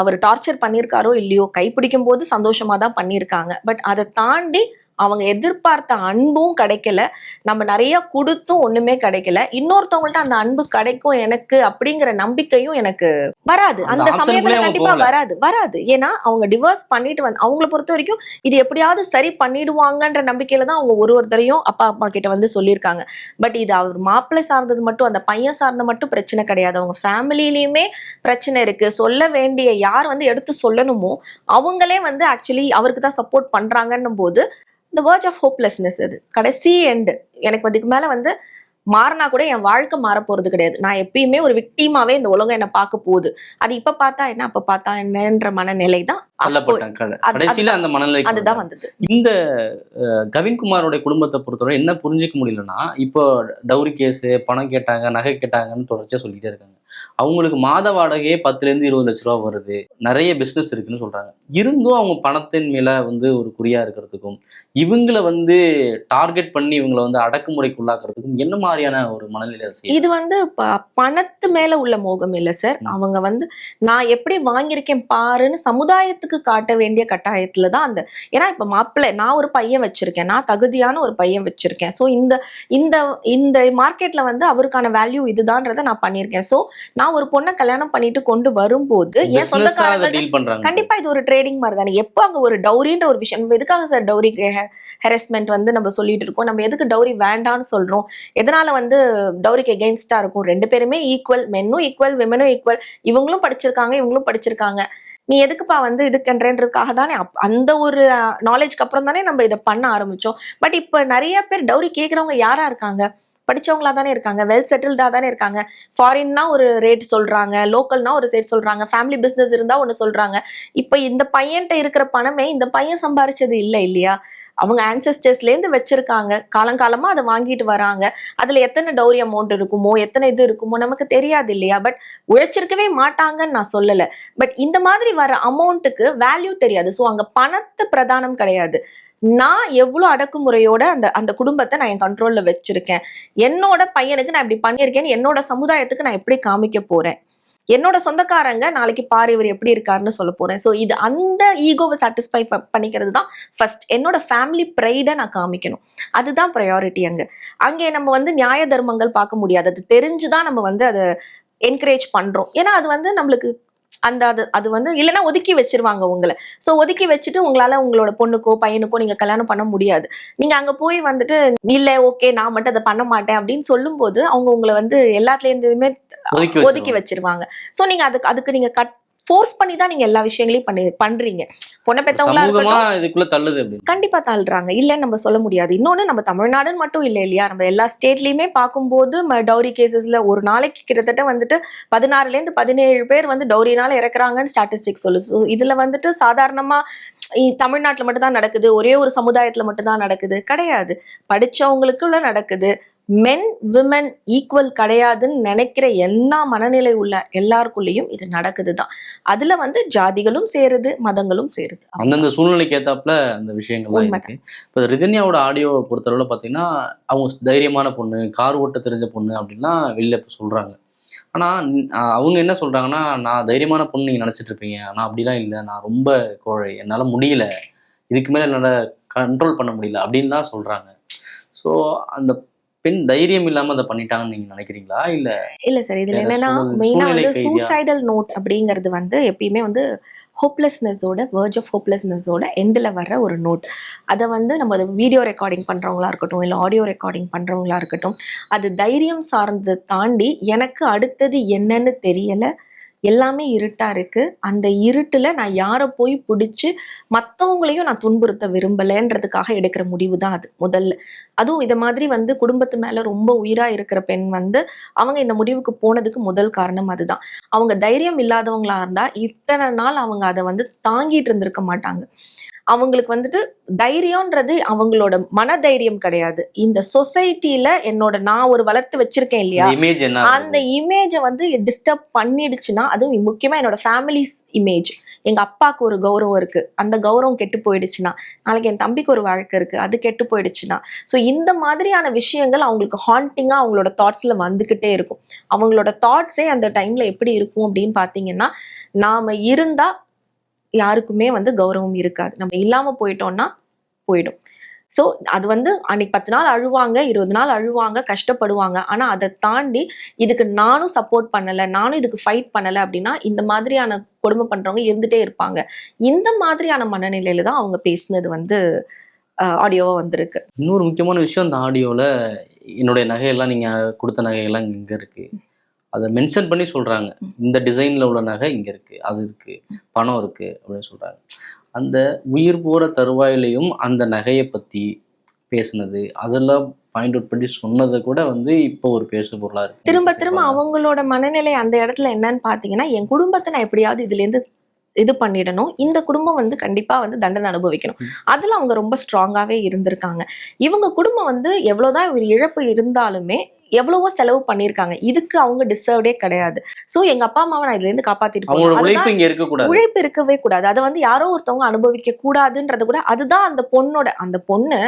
அவர் டார்ச்சர் பண்ணியிருக்காரோ இல்லையோ, கைப்பிடிக்கும் போது சந்தோஷமா தான் பண்ணியிருக்காங்க. பட் அதை தாண்டி அவங்க எதிர்பார்த்த அன்பும் கிடைக்கல, நம்ம நிறைய கொடுத்தும் ஒண்ணுமே கிடைக்கல, இன்னொருத்தவங்கள்ட்ட அந்த அன்பு கிடைக்கும் எனக்கு அப்படிங்கிற நம்பிக்கையும் எனக்கு வராது. அந்த சமயத்துல கண்டிப்பா வராது. ஏன்னா அவங்க டிவோர்ஸ் பண்ணிட்டு வந்து அவங்கள பொறுத்த வரைக்கும் இது எப்படியாவது சரி பண்ணிடுவாங்கன்ற நம்பிக்கையில தான் அவங்க ஒருத்தரையும் அப்பா அம்மா கிட்ட வந்து சொல்லியிருக்காங்க. பட் இது அவர் மாப்பிள்ளை சார்ந்தது மட்டும், அந்த பையன் சார்ந்த மட்டும் பிரச்சனை கிடையாது, அவங்க ஃபேமிலியிலயுமே பிரச்சனை இருக்கு. சொல்ல வேண்டிய யார் வந்து எடுத்து சொல்லணுமோ அவங்களே வந்து ஆக்சுவலி அவருக்கு தான் சப்போர்ட் பண்றாங்கன்னும் போது the verge of hopelessness. அது கடைசி எண்டு. எனக்கு அதுக்கு மேல வந்து மாறினா கூட என் வாழ்க்கை மாற போறது கிடையாது. நான் எப்பயுமே ஒரு விக்டிமாவே இந்த உலகம் என்ன பார்க்க போகுது. அது இப்ப பார்த்தா என்ன, அப்ப பார்த்தா என்னன்ற மனநிலை தான் கடைசியில அந்த மனநிலை அதுதான் வந்தது. இந்த கவின்குமாரோட குடும்பத்தை பொறுத்தவரை என்ன புரிஞ்சுக்க முடியலன்னா, இப்போ டவுரி கேஸ், பணம் கேட்டாங்க, நகை கேட்டாங்கன்னு தொடர்ச்சியா சொல்லிட்டே இருக்காங்க. அவங்களுக்கு மாத வாடகையே 10 to 20 லட்ச ரூபா வருது. நிறைய பிசினஸ் இருக்குன்னு சொல்றாங்க. இருந்தும் அவங்க பணத்தின் மேல ஒரு குறியா இருக்கிறதுக்கும், இவங்களை டார்கெட் பண்ணி இவங்களை அடக்குமுறைக்கு உள்ளாக்குறதுக்கும் என்ன மாதிரியான ஒரு மனநிலை? இது பணத்து மேல உள்ள மோகம் இல்ல சார். அவங்க நான் எப்படி வாங்கியிருக்கேன் பாருன்னு சமுதாயத்துக்கு காட்ட வேண்டிய கட்டாயத்துல தான் அந்த. ஏன்னா இப்ப மாப்பிள்ளை, நான் ஒரு பையன் வச்சிருக்கேன், நான் தகுதியான ஒரு பையன் வச்சிருக்கேன். ஸோ இந்த இந்த இந்த மார்க்கெட்ல அவருக்கான வேல்யூ இதுதான்றதை நான் பண்ணியிருக்கேன். ஸோ நான் ஒரு பொண்ணை கல்யாணம் பண்ணிட்டு கொண்டு வரும்போது என் சொந்தக்காரங்க கண்டிப்பா இது ஒரு ட்ரேடிங் மாதிரி தானே. எப்போ அங்க ஒரு டவுரின்ற ஒரு விஷயம், எதுக்காக சார் டவுரி ஹெரஸ்மெண்ட் நம்ம சொல்லிட்டு இருக்கோம்? நம்ம எதுக்கு டவுரி வேண்டான்னு சொல்றோம்? எதனால டவுரிக்கு எகெயின்ஸ்டா இருக்கும்? 2 பேருமே ஈக்குவல், மென்னும் ஈக்குவல், விமனும் ஈக்குவல். இவங்களும் படிச்சிருக்காங்க, இவங்களும் படிச்சிருக்காங்க. நீ எதுக்குப்பா இதுக்குன்றதுக்காக தானே அந்த ஒரு நாலேஜ்க்கு அப்புறம் தானே நம்ம இதை பண்ண ஆரம்பிச்சோம். பட் இப்ப நிறைய பேர் டவுரி கேட்கறவங்க யாரா இருக்காங்க? படிச்சவங்களா தானே இருக்காங்க, வெல் செட்டில்டா தானே இருக்காங்க. ஃபாரின்னா ஒரு ரேட் சொல்றாங்க, லோக்கல்னா ஒரு ரேட் சொல்றாங்க, ஃபேமிலி பிசினஸ் இருந்தா ஒண்ணு சொல்றாங்க. இப்ப இந்த பையன்கிட்ட இருக்கிற பணமே இந்த பையன் சம்பாரிச்சது இல்லையா? அவங்க ஆன்செஸ்டர்ஸ்ல இருந்து வச்சிருக்காங்க, காலங்காலமா அதை வாங்கிட்டு வராங்க. அதுல எத்தனை டவுரி அமௌண்ட் இருக்குமோ, எத்தனை இது இருக்குமோ நமக்கு தெரியாது இல்லையா? பட் உழைச்சிருக்கவே மாட்டாங்கன்னு நான் சொல்லல. பட் இந்த மாதிரி வர அமௌண்ட்டுக்கு வேல்யூ தெரியாது. ஸோ அங்க பணத்து பிரதானம் கிடையாது. நான் எவ்வளவு அடக்குமுறையோட அந்த குடும்பத்தை நான் என் கண்ட்ரோல்ல வச்சிருக்கேன். என்னோட பையனுக்கு நான் இப்படி பண்ணியிருக்கேன்னு என்னோட சமுதாயத்துக்கு நான் எப்படி காமிக்க போறேன்? என்னோட சொந்தக்காரங்க நாளைக்கு பாரு இவர் எப்படி இருக்காருன்னு சொல்ல போறேன். ஸோ இது அந்த ஈகோவை சாட்டிஸ்ஃபை பண்ணிக்கிறது தான் ஃபர்ஸ்ட். என்னோட ஃபேமிலி ப்ரைடை நான் காமிக்கணும், அதுதான் ப்ரையாரிட்டி. அங்கே நம்ம நியாய தர்மங்கள் பார்க்க முடியாது. அது தெரிஞ்சுதான் நம்ம அதை என்கரேஜ் பண்றோம். ஏன்னா அது நம்மளுக்கு அது இல்லைன்னா ஒதுக்கி வச்சிருவாங்க உங்களை. ஸோ ஒதுக்கி வச்சுட்டு உங்களால உங்களோட பொண்ணுக்கோ பையனுக்கோ நீங்க கல்யாணம் பண்ண முடியாது. நீங்க அங்க போய் இல்ல ஓகே நான் மட்டும் அதை பண்ண மாட்டேன் அப்படின்னு சொல்லும் போது அவங்க உங்களை எல்லாத்துல இருந்துமே ஒதுக்கி வச்சிருவாங்க. ஸோ நீங்க அதுக்கு நீங்க ஃபோர்ஸ் பண்ணி தான் நீங்க எல்லா விஷயங்களையும் பண்றீங்க. பொண்ணை பெத்தவங்களா கண்டிப்பா தள்ளுறாங்க, இல்லைன்னு நம்ம சொல்ல முடியாது. இன்னொன்னு நம்ம தமிழ்நாடுன்னு மட்டும் இல்லை இல்லையா, நம்ம எல்லா ஸ்டேட்லயுமே பார்க்கும்போது டவுரி கேசஸ்ல ஒரு நாளைக்கு கிட்டத்தட்ட 16 to 17 பேர் டவுரினால இறக்குறாங்கன்னு ஸ்டாட்டிஸ்டிக்ஸ் சொல்லு. ஸோ இதுல சாதாரணமா தமிழ்நாட்டுல மட்டும் தான் நடக்குது, ஒரே ஒரு சமுதாயத்துல மட்டும் தான் நடக்குது கிடையாது. படிச்சவங்களுக்குள்ள நடக்குது. மென் விமன் ஈக்குவல் கிடையாதுன்னு நினைக்கிற எல்லா மனநிலை உள்ள எல்லாருக்குள்ளேயும் இது நடக்குதுதான். அதுல ஜாதிகளும் சேருது, மதங்களும் சேருது. அந்தந்த சூழ்நிலைக்கு ஏத்தாப்புல அந்த விஷயங்கள் இருக்கு. இப்போ ரிதன்யாவோட ஆடியோவை பொறுத்தளவுல பாத்தீங்கன்னா, அவங்க தைரியமான பொண்ணு, கார் ஓட்ட தெரிஞ்ச பொண்ணு அப்படின்லாம் வெளியில சொல்றாங்க. ஆனா அவங்க என்ன சொல்றாங்கன்னா, நான் தைரியமான பொண்ணு நீங்க நினைச்சிட்டு இருப்பீங்க, ஆனா அப்படிலாம் இல்லை, நான் ரொம்ப கோழை, என்னால முடியல, இதுக்கு மேல என்னால கண்ட்ரோல் பண்ண முடியல அப்படின்னு தான் சொல்றாங்க. ஸோ அந்த பெண் தைரியம் இல்லாம அதை பண்ணிட்டாங்கன்னு நீங்க நினைக்கிறீங்களா? இல்ல சார், இதுல என்னன்னா மெயினா சூசைடல் நோட் அப்படிங்கிறது எப்பயுமே ஹோப்லெஸ்னஸோட வேர்ஜ் ஆஃப் ஹோப்லெஸ்னஸோட எண்டில் வர்ற ஒரு நோட். அதை நம்ம வீடியோ ரெக்கார்டிங் பண்ணுறவங்களா இருக்கட்டும், இல்லை ஆடியோ ரெக்கார்டிங் பண்ணுறவங்களா இருக்கட்டும், அது தைரியம் சார்ந்து தாண்டி எனக்கு அடுத்தது என்னன்னு தெரியலை, எல்லாமே இருட்டா இருக்கு, அந்த இருட்டுல நான் யாரை போய் பிடிச்சி மற்றவங்களையும் நான் துன்புறுத்த விரும்பலைன்றதுக்காக எடுக்கிற முடிவு தான் அது முதல்ல. அதுவும் இதை மாதிரி குடும்பத்து மேல ரொம்ப உயிரா இருக்கிற பெண் அவங்க இந்த முடிவுக்கு போனதுக்கு முதல் காரணம் அதுதான். அவங்க தைரியம் இல்லாதவங்களா இருந்தா இத்தனை நாள் அவங்க அதை தாங்கிட்டு இருந்திருக்க மாட்டாங்க. அவங்களுக்கு தைரியம்ன்றது அவங்களோட மனதைரியம் கிடையாது. இந்த சொசைட்டில நான் ஒரு வளர்த்து வச்சிருக்கேன் இல்லையா, அந்த இமேஜை டிஸ்டர்ப் பண்ணிடுச்சுன்னா, அதுவும் முக்கியமா என்னோட ஃபேமிலிஸ் இமேஜ், எங்க அப்பாவுக்கு ஒரு கௌரவம் இருக்கு, அந்த கௌரவம் கெட்டு போயிடுச்சுன்னா, நாளைக்கு என் தம்பிக்கு ஒரு வாழ்க்கை இருக்கு, அது கெட்டு போயிடுச்சுன்னா, ஸோ இந்த மாதிரியான விஷயங்கள் அவங்களுக்கு ஹாண்டிங்கா அவங்களோட தாட்ஸ்ல வந்துகிட்டே இருக்கும். அவங்களோட தாட்ஸே அந்த டைம்ல எப்படி இருக்கும் அப்படின்னு பாத்தீங்கன்னா, நாம இருந்தா யாருக்குமே கௌரவம் இருக்காது, நம்ம இல்லாம போயிட்டோம்னா போயிடும். ஸோ அது அன்னைக்கு 10 நாள் அழுவாங்க, 20 நாள் அழுவாங்க, கஷ்டப்படுவாங்க. ஆனா அதை தாண்டி இதுக்கு நானும் சப்போர்ட் பண்ணலை, நானும் இதுக்கு ஃபைட் பண்ணலை அப்படின்னா இந்த மாதிரியான கொடுமை பண்றவங்க இருந்துட்டே இருப்பாங்க. இந்த மாதிரியான மனநிலையில தான் அவங்க பேசினது ஆடியோவா வந்திருக்கு. இன்னொரு முக்கியமான விஷயம், அந்த ஆடியோல என்னுடைய நகையெல்லாம் நீங்க கொடுத்த நகையெல்லாம் இங்க இருக்கு, அதை மென்ஷன் பண்ணி சொல்றாங்க, இந்த டிசைன்ல உள்ள நகை இங்க இருக்கு, அது இருக்கு, பணம் இருக்கு அப்படின்னு சொல்றாங்க. அந்த உயிர் போற தருவாயிலையும் அந்த நகையை பத்தி பேசுனது, அதெல்லாம் பாயிண்ட் அவுட் பண்ணி சொன்னதை கூட வந்து இப்போ ஒரு பேசு பொருளா இருக்கு. திரும்ப திரும்ப அவங்களோட மனநிலை அந்த இடத்துல என்னன்னு பாத்தீங்கன்னா, என் குடும்பத்தை நான் எப்படியாவது இதுல இருந்து இது பண்ணிடணும், இந்த குடும்பம் வந்து கண்டிப்பா வந்து தண்டனை அனுபவிக்கணும். அதுல அவங்க ரொம்ப ஸ்ட்ராங்காவே இருந்திருக்காங்க. இவங்க குடும்பம் வந்து எவ்வளவுதான் ஒரு இழப்பு இருந்தாலுமே எவ்வளவோ செலவு பண்ணியிருக்காங்க, இதுக்கு அவங்க டிசர்வ்டே கிடையாது. சோ எங்க அப்பா அம்மாவை நான் இதுல இருந்து காப்பாத்திட்டு அவங்களோட போகணும், உழைப்பு அதுதான் இங்க இருக்கக்கூடாது. உழைப்பு இருக்கவே கூடாது. அதை வந்து யாரோ ஒருத்தவங்க அனுபவிக்க கூடாதுன்றது கூட அதுதான் அந்த பொண்ணு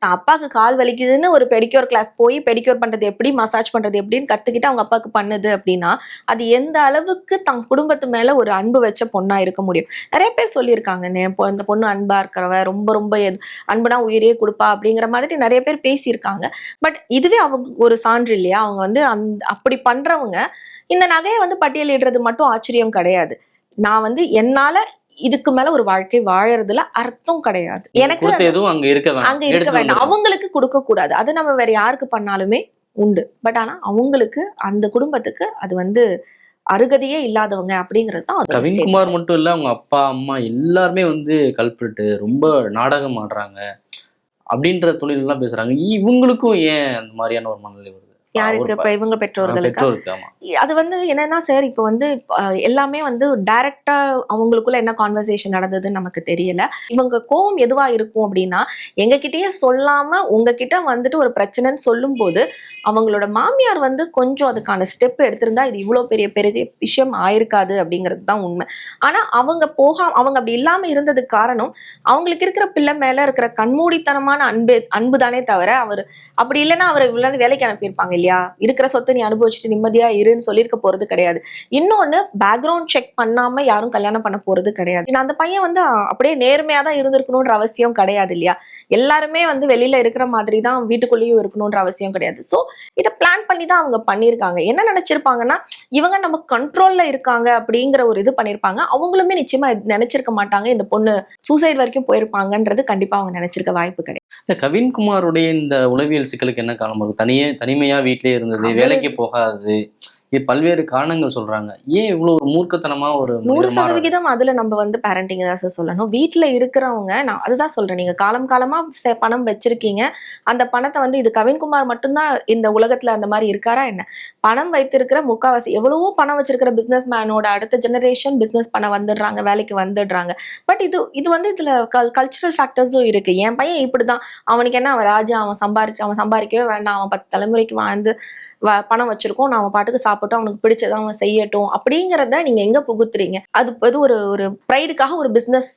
தான் அப்பாவுக்கு கால் வலிக்குதுன்னு ஒரு பெடிக்யூர் கிளாஸ் போய் பெடிக்யூர் பண்றது எப்படி, மசாஜ் பண்றது எப்படின்னு கத்துக்கிட்டு அவங்க அப்பாவுக்கு பண்ணுது அப்படின்னா அது எந்த அளவுக்கு தன் குடும்பத்து மேல ஒரு அன்பு வச்ச பொண்ணா இருக்க முடியும். நிறைய பேர் சொல்லியிருக்காங்க, இந்த பொண்ணு அன்பா இருக்கிறவ, ரொம்ப ரொம்ப அன்புனா உயிரையே கொடுப்பா அப்படிங்கிற மாதிரி நிறைய பேர் பேசியிருக்காங்க. பட் இதுவே அவங்க ஒரு சான்று இல்லையா? அவங்க வந்து அப்படி பண்றவங்க இந்த நகையை வந்து பட்டியலிடுறது மட்டும் ஆச்சரியம் கிடையாது. நான் வந்து என்னால இதுக்கு மேல ஒரு வாழ்க்கை வாழறதுல அர்த்தம் கிடையாது, எனக்கு எதுவும் அங்க இருக்க வேண்டாம், அவங்களுக்கு கொடுக்க கூடாது. அது நம்ம வேற யாருக்கு பண்ணாலுமே உண்டு. பட் ஆனா அவங்களுக்கு அந்த குடும்பத்துக்கு அது வந்து அருகதையே இல்லாதவங்க அப்படிங்கிறது தான். கவின்குமார் மட்டும் இல்ல, அவங்க அப்பா அம்மா எல்லாருமே வந்து கல்பிரிட்டு ரொம்ப நாடகம் ஆடுறாங்க அப்படின்ற தொழில் எல்லாம் பேசுறாங்க. இவங்களுக்கும் ஏன் அந்த மாதிரியான ஒரு மனநிலை வருது? யாருக்கு? இப்ப இவங்க பெற்றோர்களுக்கு அது வந்து என்னன்னா சார், இப்ப வந்து எல்லாமே வந்து டைரக்டா அவங்களுக்குள்ள என்ன கான்வர்சேஷன் நடந்ததுன்னு நமக்கு தெரியல. இவங்க கோவம் எதுவா இருக்கும் அப்படின்னா, எங்க கிட்டயே சொல்லாம உங்ககிட்ட வந்துட்டு ஒரு பிரச்சனைன்னு சொல்லும் போது அவங்களோட மாமியார் வந்து கொஞ்சம் அதுக்கான ஸ்டெப் எடுத்திருந்தா இது இவ்வளவு பெரிய பெரிய விஷயம் ஆயிருக்காது அப்படிங்கிறது தான் உண்மை. ஆனா அவங்க அப்படி இல்லாம இருந்ததுக்கு காரணம் அவங்களுக்கு இருக்கிற பிள்ளை மேல இருக்கிற கண்மூடித்தனமான அன்பு தானே தவிர, அவர் அப்படி இல்லைன்னா அவரை இவ்வளவு வேலைக்கு அனுப்பியிருப்பாங்க இல்லையா? இருக்கிற சொத்தை நீ அனுபவிச்சுட்டு நிம்மதியா இருன்னு சொல்லியிருக்க போறது கிடையாது. இன்னொன்னு, பேக்ரவுண்ட் செக் பண்ணாம யாரும் கல்யாணம் பண்ண போறது கிடையாது. அந்த பையன் வந்து அப்படியே நேர்மையா தான் இருந்திருக்கணும்ன்ற அவசியம் கிடையாது இல்லையா? எல்லாருமே வந்து வெளியில இருக்கிற மாதிரி தான் வீட்டுக்குள்ளேயும் இருக்கணும்ன்ற அவசியம் கிடையாது. சோ இதை பிளான் பண்ணி தான் அவங்க பண்ணியிருக்காங்க. என்ன நினைச்சிருப்பாங்கன்னா, இவங்க நம்ம கண்ட்ரோல்ல இருக்காங்க அப்படிங்கிற ஒரு இது பண்ணிருப்பாங்க. அவங்களுமே நிச்சயமா நினைச்சிருக்க மாட்டாங்க இந்த பொண்ணு சூசைட் வரைக்கும் போயிருப்பாங்கன்றது கண்டிப்பா அவங்க நினைச்சிருக்க வாய்ப்பு கிடையாது. கவின்குமாருடைய இந்த உளவியல் சிக்கலுக்கு என்ன காரணம் இருக்கு? தனிமையா வீட்டிலே இருந்தது, வேலைக்கு போகாது, பல்வேறு காரணங்கள் சொல்றாங்க. ஏன் இவ்வளவு ஒரு மூர்க்கத்தனமா ஒரு 100% அதுல நம்ம வந்து பேரண்டிங் தான் சார் சொல்லணும். வீட்டுல இருக்கிறவங்க, நான் அதுதான் சொல்றேன், நீங்க காலம் காலமா பணம் வச்சிருக்கீங்க, அந்த பணத்தை வந்து இது கவின்குமார் மட்டும்தான் இந்த உலகத்துல அந்த மாதிரி இருக்காரா என்ன? பணம் வைத்திருக்கிற முக்காவாசி எவ்வளவோ பணம் வச்சிருக்கிற பிசினஸ் மேனோட அடுத்த ஜெனரேஷன் பிசினஸ் பண்ண வந்துடுறாங்க, வேலைக்கு வந்துடுறாங்க. பட் இது வந்து இதுல கல்ச்சுரல் ஃபேக்டர்ஸும் இருக்கு. என் பையன் இப்படிதான், அவனுக்கு என்ன, அவன் ராஜா, அவன் சம்பாதிக்கவே வேண்டாம், அவன் 10 தலைமுறைக்கு வாழ்ந்து பணம் வச்சிருக்கோம், நான் அவன் பாட்டுக்கு சாப்பிட்டோம், அவனுக்கு பிடிச்சதை அவன் செய்யட்டும் அப்படிங்கிறத நீங்க எங்க புகுத்துறீங்க? அது ஒரு ப்ரைடுக்காக ஒரு பிசினஸ்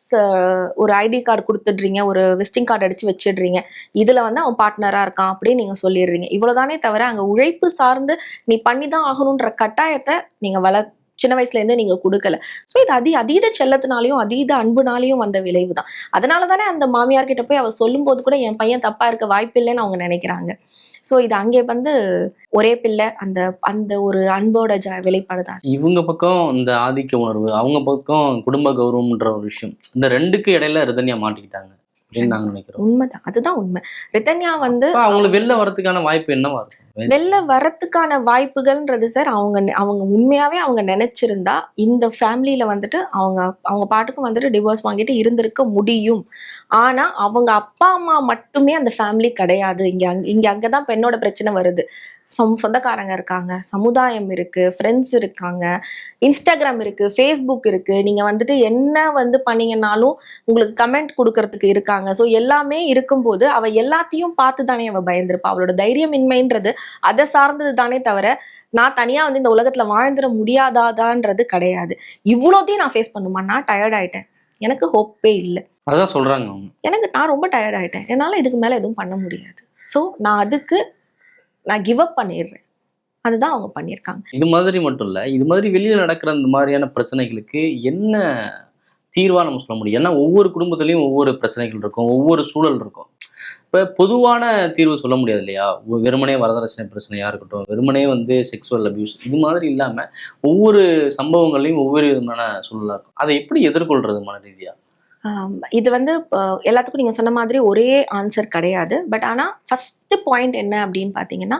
ஒரு ஐடி கார்டு கொடுத்துடுறீங்க, ஒரு விசிட்டிங் கார்டு அடிச்சு வச்சிடுறீங்க, இதுல வந்து அவன் பார்ட்னரா இருக்கான் அப்படின்னு நீங்க சொல்லிடுறீங்க. இவ்வளவுதானே தவிர அங்க உழைப்பு சார்ந்து நீ பண்ணிதான் ஆகணும்ன்ற கட்டாயத்தை நீங்க சின்ன வயசுல இருந்தே நீங்க கொடுக்கல. சோ இது அதீத செல்லத்தினாலையும் அதீத அன்புனாலையும் வந்த விளைவு தான். அதனாலதானே அந்த மாமியார் கிட்ட போய் அவ சொல்லும் போது கூட என் பையன் தப்பா இருக்க வாய்ப்பு இல்லைன்னு அவங்க நினைக்கிறாங்க. சோ இது அங்கே வந்து ஒரே பிள்ளை அந்த ஒரு அன்போட வெளிப்பாடுதான். இவங்க பக்கம் இந்த ஆதிக்க உணர்வு, அவங்க பக்கம் குடும்ப கௌரவம்ன்ற ஒரு விஷயம், இந்த ரெண்டுக்கு இடையில ரிதன்யா மாட்டிக்கிட்டாங்க அப்படின்னு நாங்க நினைக்கிறோம். உண்மைதான், அதுதான் உண்மை. ரிதன்யா வந்து அவங்களுக்கு வெளில வரதுக்கான வாய்ப்பு என்னவா இருக்கும்? வெளில வரத்துக்கான வாய்ப்புகள்ன்றது சார், அவங்க உண்மையாவே அவங்க நினைச்சிருந்தா இந்த ஃபேமிலியில வந்துட்டு அவங்க பாட்டுக்கும் வந்துட்டு டிவோர்ஸ் வாங்கிட்டு இருந்திருக்க முடியும். ஆனா அவங்க அப்பா அம்மா மட்டுமே அந்த ஃபேமிலி கிடையாது. இங்க அங்கதான் பெண்ணோட பிரச்சனை வருது. சொந்தக்காரங்க இருக்காங்க, சமுதாயம் இருக்கு, ஃப்ரெண்ட்ஸ் இருக்காங்க, இன்ஸ்டாகிராம் இருக்கு, ஃபேஸ்புக் இருக்கு, நீங்க வந்துட்டு என்ன வந்து பண்ணீங்கன்னாலும் உங்களுக்கு கமெண்ட் கொடுக்கறதுக்கு இருக்காங்க. ஸோ எல்லாமே இருக்கும்போது அவ எல்லாத்தையும் பார்த்து தானே அவ பயந்துருப்பா. அவளோட தைரியமின்மைன்றது அதை சார்ந்தது தானே தவிர நான் தனியா வந்து இந்த உலகத்துல வாழ்ந்துட முடியாதாதான்றது கிடையாது. இவ்வளோத்தையும் நான் ஃபேஸ் பண்ணுமா? நான் டயர்ட் ஆயிட்டேன், எனக்கு ஹோப்பே இல்லை, அதான் சொல்றாங்க. நான் ரொம்ப டயர்ட் ஆயிட்டேன், என்னால இதுக்கு மேல எதுவும் பண்ண முடியாது. ஸோ நான் கிவ் அப் பண்ணிடுறேன். அதுதான் அவங்க பண்ணியிருக்காங்க. இது மாதிரி மட்டும் இல்ல, இது மாதிரி வெளியில நடக்கிற இந்த மாதிரியான பிரச்சனைகளுக்கு என்ன தீர்வா நம்ம சொல்ல முடியும்? ஏன்னா ஒவ்வொரு குடும்பத்திலையும் ஒவ்வொரு பிரச்சனைகள் இருக்கும், ஒவ்வொரு சூழல் இருக்கும். இப்போ பொதுவான தீர்வு சொல்ல முடியாது இல்லையா? வெறுமனே வரதட்சணை பிரச்சனையா இருக்கட்டும், வெறுமனே வந்து செக்ஸுவல் அபியூஸ், இது மாதிரி இல்லாம ஒவ்வொரு சம்பவங்களையும் ஒவ்வொரு விதமான சூழலா இருக்கும். அதை எப்படி எதிர்கொள்றது மன ரீதியா? இது வந்து எல்லாத்துக்கும் நீங்க சொன்ன மாதிரி ஒரே ஆன்சர் கிடையாது. பட் ஆனா ஃபர்ஸ்ட் பாயிண்ட் என்ன அப்படின்னு பாத்தீங்கன்னா,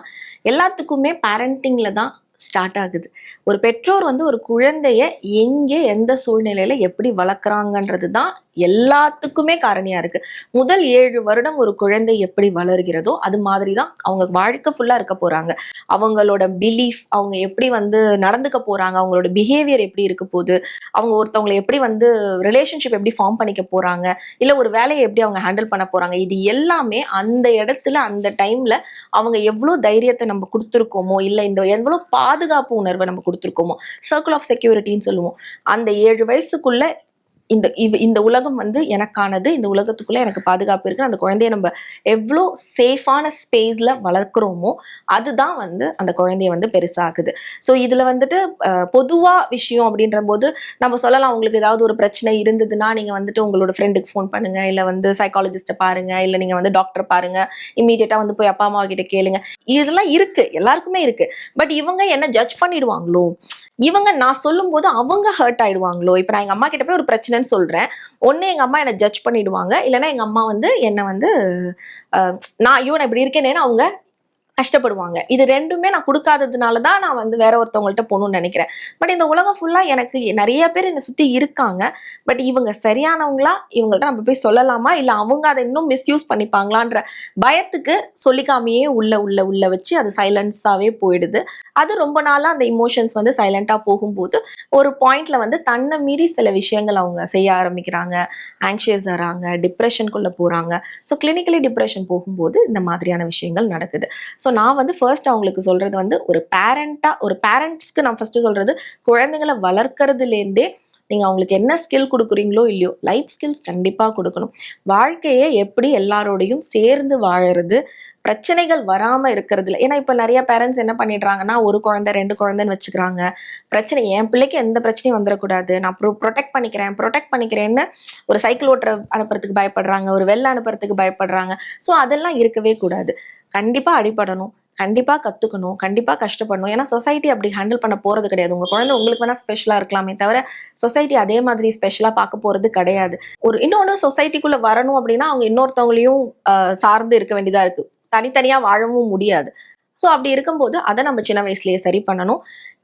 எல்லாத்துக்குமே பேரண்டிங்ல தான் ஸ்டார்ட் ஆகுது. ஒரு பெற்றோர் வந்து ஒரு குழந்தைய எங்கே எந்த சூழ்நிலையில எப்படி வளர்க்குறாங்கன்றது தான் எல்லாத்துக்குமே காரணியா இருக்கு. முதல் 7 வருடம் ஒரு குழந்தை எப்படி வளர்கிறதோ அது மாதிரி தான் அவங்க வாழ்க்கை ஃபுல்லா இருக்க போறாங்க. அவங்களோட பிலீஃப், அவங்க எப்படி வந்து நடந்துக்க போறாங்க, அவங்களோட பிஹேவியர் எப்படி இருக்க போகுது, அவங்க ஒருத்தவங்களை எப்படி வந்து ரிலேஷன்ஷிப் எப்படி ஃபார்ம் பண்ணிக்க போறாங்க, இல்ல ஒரு வேலையை எப்படி அவங்க ஹேண்டில் பண்ண போறாங்க, இது எல்லாமே அந்த இடத்துல அந்த டைம்ல அவங்க எவ்வளவு தைரியத்தை நம்ம கொடுத்துருக்கோமோ, இல்ல இந்த எவ்வளவு பாதுகாப்பு உணர்வை நம்ம கொடுத்துருக்கோமோ, சர்க்கிள் ஆஃப் செக்யூரிட்டின்னு சொல்லுவோம். அந்த 7 வயசுக்குள்ள இந்த உலகம் வந்து எனக்கானது, இந்த உலகத்துக்குள்ள எனக்கு பாதுகாப்பு இருக்கு, அந்த குழந்தைய நம்ம எவ்வளோ சேஃபான ஸ்பேஸ்ல வளர்க்குறோமோ அதுதான் வந்து அந்த குழந்தைய வந்து பெருசாகுது. ஸோ இதுல வந்துட்டு பொதுவா விஷயம் அப்படின்ற போது நம்ம சொல்லலாம், உங்களுக்கு ஏதாவது ஒரு பிரச்சனை இருந்ததுன்னா நீங்க வந்துட்டு உங்களோட ஃப்ரெண்டுக்கு ஃபோன் பண்ணுங்க, இல்ல வந்து சைக்காலஜிஸ்ட்டை பாருங்க, இல்ல நீங்க வந்து டாக்டர் பாருங்க, இம்மீடியட்டா வந்து போய் அப்பா அம்மா கிட்ட கேளுங்க. இதெல்லாம் இருக்கு, எல்லாருக்குமே இருக்கு. பட் இவங்க என்ன ஜட்ஜ் பண்ணிடுவாங்களோ, இவங்க நான் சொல்லும் போது அவங்க ஹர்ட் ஆயிடுவாங்களோ. இப்போ நான் எங்க அம்மா கிட்ட போய் ஒரு பிரச்சனைன்னு சொல்றேன், ஒன்னு எங்க அம்மா என்ன ஜட்ஜ் பண்ணிடுவாங்க, இல்லைன்னா எங்க அம்மா வந்து என்ன வந்து நான் ஐயோ நான் இப்படி இருக்கேனேன்னு அவங்க கஷ்டப்படுவாங்க. இது ரெண்டுமே நான் கொடுக்காததுனால தான் நான் வந்து வேற ஒருத்தவங்கள்ட்ட போகணும்னு நினைக்கிறேன். பட் இந்த உலகம் ஃபுல்லா எனக்கு நிறைய பேர் என்னை சுத்தி இருக்காங்க. பட் இவங்க சரியானவங்களா, இவங்கள்ட்ட நம்ம போய் சொல்லலாமா, இல்ல அவங்க அதை இன்னும் மிஸ்யூஸ் பண்ணிப்பாங்களான்ற பயத்துக்கு சொல்லிக்காமையே உள்ள வச்சு அது சைலன்ஸாவே போயிடுது. அது ரொம்ப நாளா அந்த இமோஷன்ஸ் வந்து சைலண்டா போகும்போது ஒரு பாயிண்ட்ல வந்து தன்னை மீறி சில விஷயங்கள் அவங்க செய்ய ஆரம்பிக்கிறாங்க, ஆங்ஷியஸ் ஆறாங்க, டிப்ரெஷனுக்குள்ள போறாங்க. ஸோ கிளினிக்கலி டிப்ரெஷன் போகும்போது இந்த மாதிரியான விஷயங்கள் நடக்குது. ஸோ நான் வந்து ஃபர்ஸ்ட் அவங்களுக்கு சொல்றது வந்து ஒரு பேரண்ட்ஸ்க்கு நான் ஃபர்ஸ்ட் சொல்றது, குழந்தைங்களை வளர்க்கறதுலேருந்தே நீங்க அவங்களுக்கு என்ன ஸ்கில் கொடுக்குறீங்களோ இல்லையோ, லைஃப் ஸ்கில்ஸ் கண்டிப்பா கொடுக்கணும். வாழ்க்கையை எப்படி எல்லாரோடையும் சேர்ந்து வாழறது, பிரச்சனைகள் வராம இருக்கிறதுல. ஏன்னா இப்ப நிறைய பேரண்ட்ஸ் என்ன பண்ணிடுறாங்கன்னா, ஒரு குழந்தை 2 குழந்தைன்னு வச்சுக்கிறாங்க. பிரச்சனை என் பிள்ளைக்கு எந்த பிரச்சனையும் வந்துடக்கூடாது, நான் ப்ரொடெக்ட் பண்ணிக்கிறேன்னு ஒரு சைக்கிள் ஓட்டுற அனுப்புறதுக்கு பயப்படுறாங்க, ஒரு வெள்ளை அனுப்புறதுக்கு பயப்படுறாங்க. ஸோ அதெல்லாம் இருக்கவே கூடாது. கண்டிப்பா அடிபடணும், கண்டிப்பா கத்துக்கணும், கண்டிப்பா கஷ்டப்படணும். ஏன்னா சொசைட்டி அப்படி ஹேண்டில் பண்ண போறது கிடையாது. உங்க குழந்தை உங்களுக்கு வேணா ஸ்பெஷலா இருக்கலாமே தவிர சொசைட்டி அதே மாதிரி ஸ்பெஷலா பார்க்க போறது கிடையாது. இன்னொன்னு சொசைட்டிக்குள்ள வரணும் அப்படின்னா அவங்க இன்னொருத்தவங்களையும் சார்ந்து இருக்க வேண்டியதா இருக்கு, தனித்தனியா வாழவும் முடியாது. ஸோ அப்படி இருக்கும்போது அதை நம்ம சின்ன வயசுலயே சரி பண்ணணும்.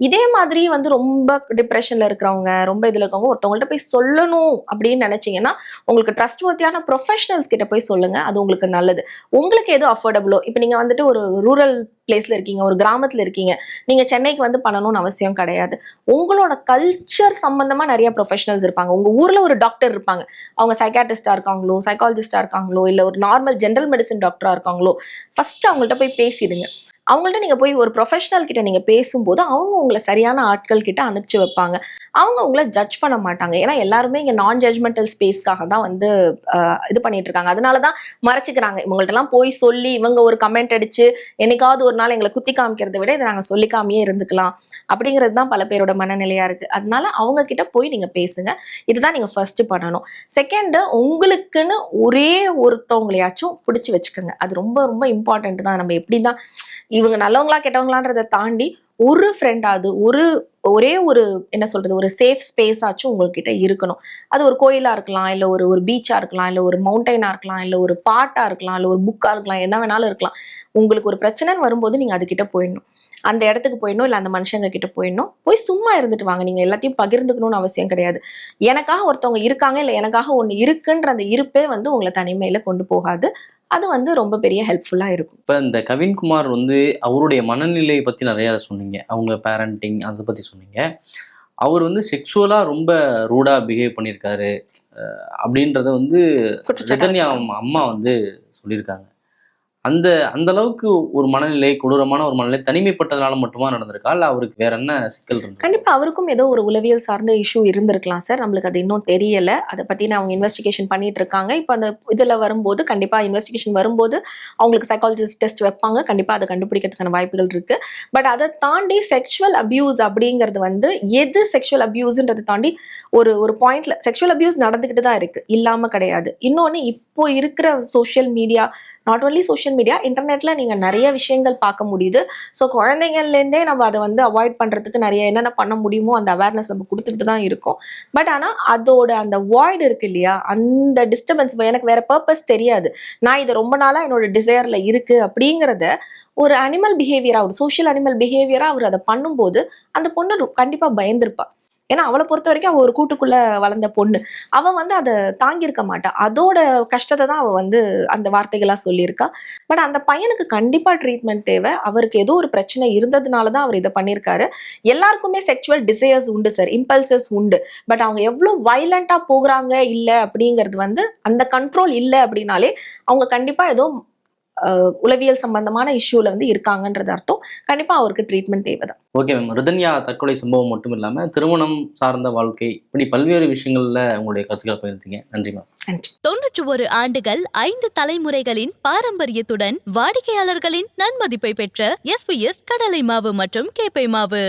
இதே மாதிரி வந்து ரொம்ப டிப்ரெஷன்ல இருக்கிறவங்க, ரொம்ப இதுல இருக்கவங்க ஒருத்தவங்கள்ட்ட போய் சொல்லணும் அப்படின்னு நினைச்சீங்கன்னா உங்களுக்கு ட்ரஸ்ட் வர்த்தியான ப்ரொஃபஷனல்ஸ் கிட்ட போய் சொல்லுங்க. அது உங்களுக்கு நல்லது. உங்களுக்கு எது அஃபோர்டபுளோ, இப்போ நீங்க வந்துட்டு ஒரு ரூரல் பிளேஸ்ல இருக்கீங்க, ஒரு கிராமத்துல இருக்கீங்க, நீங்க சென்னைக்கு வந்து பண்ணணும்னு அவசியம் கிடையாது. உங்களோட கல்ச்சர் சம்பந்தமா நிறைய ப்ரொஃபஷனல்ஸ் இருப்பாங்க. உங்க ஊர்ல ஒரு டாக்டர் இருப்பாங்க, அவங்க சைக்காட்ரிஸ்டா இருக்காங்களோ, சைக்காலஜிஸ்டா இருக்காங்களோ, இல்ல ஒரு நார்மல் ஜென்ரல் மெடிசன் டாக்டரா இருக்காங்களோ, ஃபர்ஸ்ட் அவங்கள்ட்ட போய் பேசிடுங்க. அவங்கள்ட்ட நீங்க போய் ஒரு ப்ரொஃபஷனல் கிட்ட நீங்க பேசும்போது அவங்க உங்களை சரியான ஆட்கள் கிட்ட அனுப்பிச்சு வைப்பாங்க. அவங்க உங்களை ஜட்ஜ் பண்ண மாட்டாங்க. ஏன்னா எல்லாருமே இங்க நான் ஜட்ஜ்மெண்டல் ஸ்பேஸ்க்காக தான் வந்து இது பண்ணிட்டு இருக்காங்க. அதனாலதான் மறைச்சிக்கிறாங்க. இவங்கள்ட்ட எல்லாம் போய் சொல்லி இவங்க ஒரு கமெண்ட் அடிச்சு என்னைக்காவது ஒரு நாள் எங்களை குத்தி காமிக்கிறத விட இதை நாங்க சொல்லிக்காமையே இருந்துக்கலாம் அப்படிங்கிறது தான் பல பேரோட மனநிலையா இருக்கு. அதனால அவங்க கிட்ட போய் நீங்க பேசுங்க. இதுதான் நீங்க ஃபர்ஸ்ட் பண்ணணும். செகண்ட், உங்களுக்குன்னு ஒரே ஒருத்தவங்களையாச்சும் பிடிச்சி வச்சுக்கோங்க. அது ரொம்ப ரொம்ப இம்பார்ட்டன்ட் தான். நம்ம எப்படிதான் இவங்க நல்லவங்களா கெட்டவங்களான்றதை தாண்டி ஒரு ஃப்ரெண்டாவது ஒரே ஒரு என்ன சொல்றது, ஒரு சேஃப் ஸ்பேஸ் ஆச்சும் உங்ககிட்ட இருக்கணும். அது ஒரு கோயிலா இருக்கலாம், இல்ல ஒரு பீச்சா இருக்கலாம், இல்ல ஒரு மவுண்டைனா இருக்கலாம், இல்ல ஒரு பாட்டா இருக்கலாம், இல்ல ஒரு புக்கா இருக்கலாம், என்ன வேணாலும் இருக்கலாம். உங்களுக்கு ஒரு பிரச்சனைன்னு வரும்போது நீங்க அதுகிட்ட போயிடணும், அந்த இடத்துக்கு போயிடணும், இல்லை அந்த மனுஷங்க கிட்ட போயிடணும். போய் சும்மா இருந்துட்டு வாங்க. நீங்க எல்லாத்தையும் பகிர்ந்துக்கணும்னு அவசியம் கிடையாது. எனக்காக ஒருத்தவங்க இருக்காங்க, இல்லை எனக்காக ஒன்று இருக்குன்ற அந்த இருப்பே வந்து உங்களை தனிமையில கொண்டு போகாது. அது வந்து ரொம்ப பெரிய ஹெல்ப்ஃபுல்லா இருக்கும். இப்போ இந்த கவின்குமார் வந்து அவருடைய மனநிலையை பற்றி நிறையா சொன்னீங்க, அவங்க பேரண்டிங் அதை பற்றி சொன்னீங்க. அவர் வந்து செக்ஷுவலாக ரொம்ப ரூடாக பிஹேவ் பண்ணியிருக்காரு அப்படின்றத வந்து ரிதன்யா அம்மா வந்து சொல்லியிருக்காங்க. அந்த அளவுக்கு ஒரு மனநிலை, கொடூரமான ஒரு மனநிலை தனிமைப்பட்டதுனால மட்டுமா நடந்திருக்கா, இல்லை அவருக்கு வேற என்ன சிக்கல் இருக்கு? கண்டிப்பா அவருக்கும் ஏதோ ஒரு உளவியல் சார்ந்த இஷ்யூ இருந்திருக்கலாம் சார். நம்மளுக்கு அது இன்னும் தெரியல. அதை பத்தி அவங்க இன்வெஸ்டிகேஷன் பண்ணிட்டு இருக்காங்க. இப்போ அந்த இதுல வரும்போது கண்டிப்பா இன்வெஸ்டிகேஷன் வரும்போது அவங்களுக்கு சைக்காலஜிஸ்ட் டெஸ்ட் வைப்பாங்க. கண்டிப்பா அதை கண்டுபிடிக்கிறதுக்கான வாய்ப்புகள் இருக்கு. பட் அதை தாண்டி செக்ஷுவல் அபியூஸ் அப்படிங்கிறது வந்து எது செக்ஷுவல் அபியூஸ்ன்றதை தாண்டி ஒரு பாயிண்ட்ல செக்ஷுவல் அபியூஸ் நடந்துகிட்டு தான் இருக்கு, இல்லாம கிடையாது. இன்னொன்னு இப்போ இருக்கிற social media not only social media, இன்டர்நெட்டில் நீங்கள் நிறைய விஷயங்கள் பார்க்க முடியுது. ஸோ குழந்தைங்கள்லேருந்தே நம்ம அதை வந்து அவாய்ட் பண்ணுறதுக்கு நிறைய என்னென்ன பண்ண முடியுமோ அந்த அவேர்னஸ் நம்ம கொடுத்துட்டு தான் இருக்கோம். பட் ஆனால் அதோட அந்த வாய்டு இருக்கு இல்லையா, அந்த டிஸ்டர்பன்ஸ், எனக்கு வேற பர்பஸ் தெரியாது, நான் இது ரொம்ப நாளாக என்னோட டிசையரில் இருக்குது அப்படிங்கிறத ஒரு அனிமல் பிஹேவியராக, ஒரு சோஷியல் அனிமல் பிஹேவியராக அவர் அதை பண்ணும்போது அந்த பொண்ணு கண்டிப்பாக பயந்துருப்பா. ஏன்னா அவளை பொறுத்த வரைக்கும் அவள் ஒரு கூட்டுக்குள்ளே வளர்ந்த பொண்ணு, அவள் வந்து அதை தாங்கியிருக்க மாட்டா. அதோட கஷ்டத்தை தான் அவள் வந்து அந்த வார்த்தைகளாக சொல்லியிருக்கா. பட் அந்த பையனுக்கு கண்டிப்பாக ட்ரீட்மெண்ட் தேவை. அவருக்கு ஏதோ ஒரு பிரச்சனை இருந்ததுனால தான் அவர் இதை பண்ணியிருக்காரு. எல்லாருக்குமே செக்சுவல் டிசையர்ஸ் உண்டு சார், இம்பல்சஸ் உண்டு. பட் அவங்க எவ்வளோ வைலண்ட்டாக போகிறாங்க இல்லை அப்படிங்கிறது வந்து அந்த கண்ட்ரோல் இல்லை அப்படின்னாலே அவங்க கண்டிப்பாக ஏதோ உளவியல் சம்பந்தமான இஷ்யூல வந்து இருக்காங்கன்றது அர்த்தம். கண்டிப்பா அவருக்கு ட்ரீட்மெண்ட் தேவைதான். ஓகே மேம், ரிதன்யா தற்கொலை சம்பவம் மட்டும் இல்லாம திருமணம் சார்ந்த வாழ்க்கை, இப்படி பல்வேறு விஷயங்கள்ல உங்களுடைய கருத்துக்களை பகிர்ந்தீங்க. நன்றி மேம். நன்றி. 91 ஆண்டுகள் 5 தலைமுறைகளின் பாரம்பரியத்துடன் வாடிக்கையாளர்களின் நன்மதிப்பை பெற்ற SVS கடலை மாவு மற்றும் கேப்பை மாவு.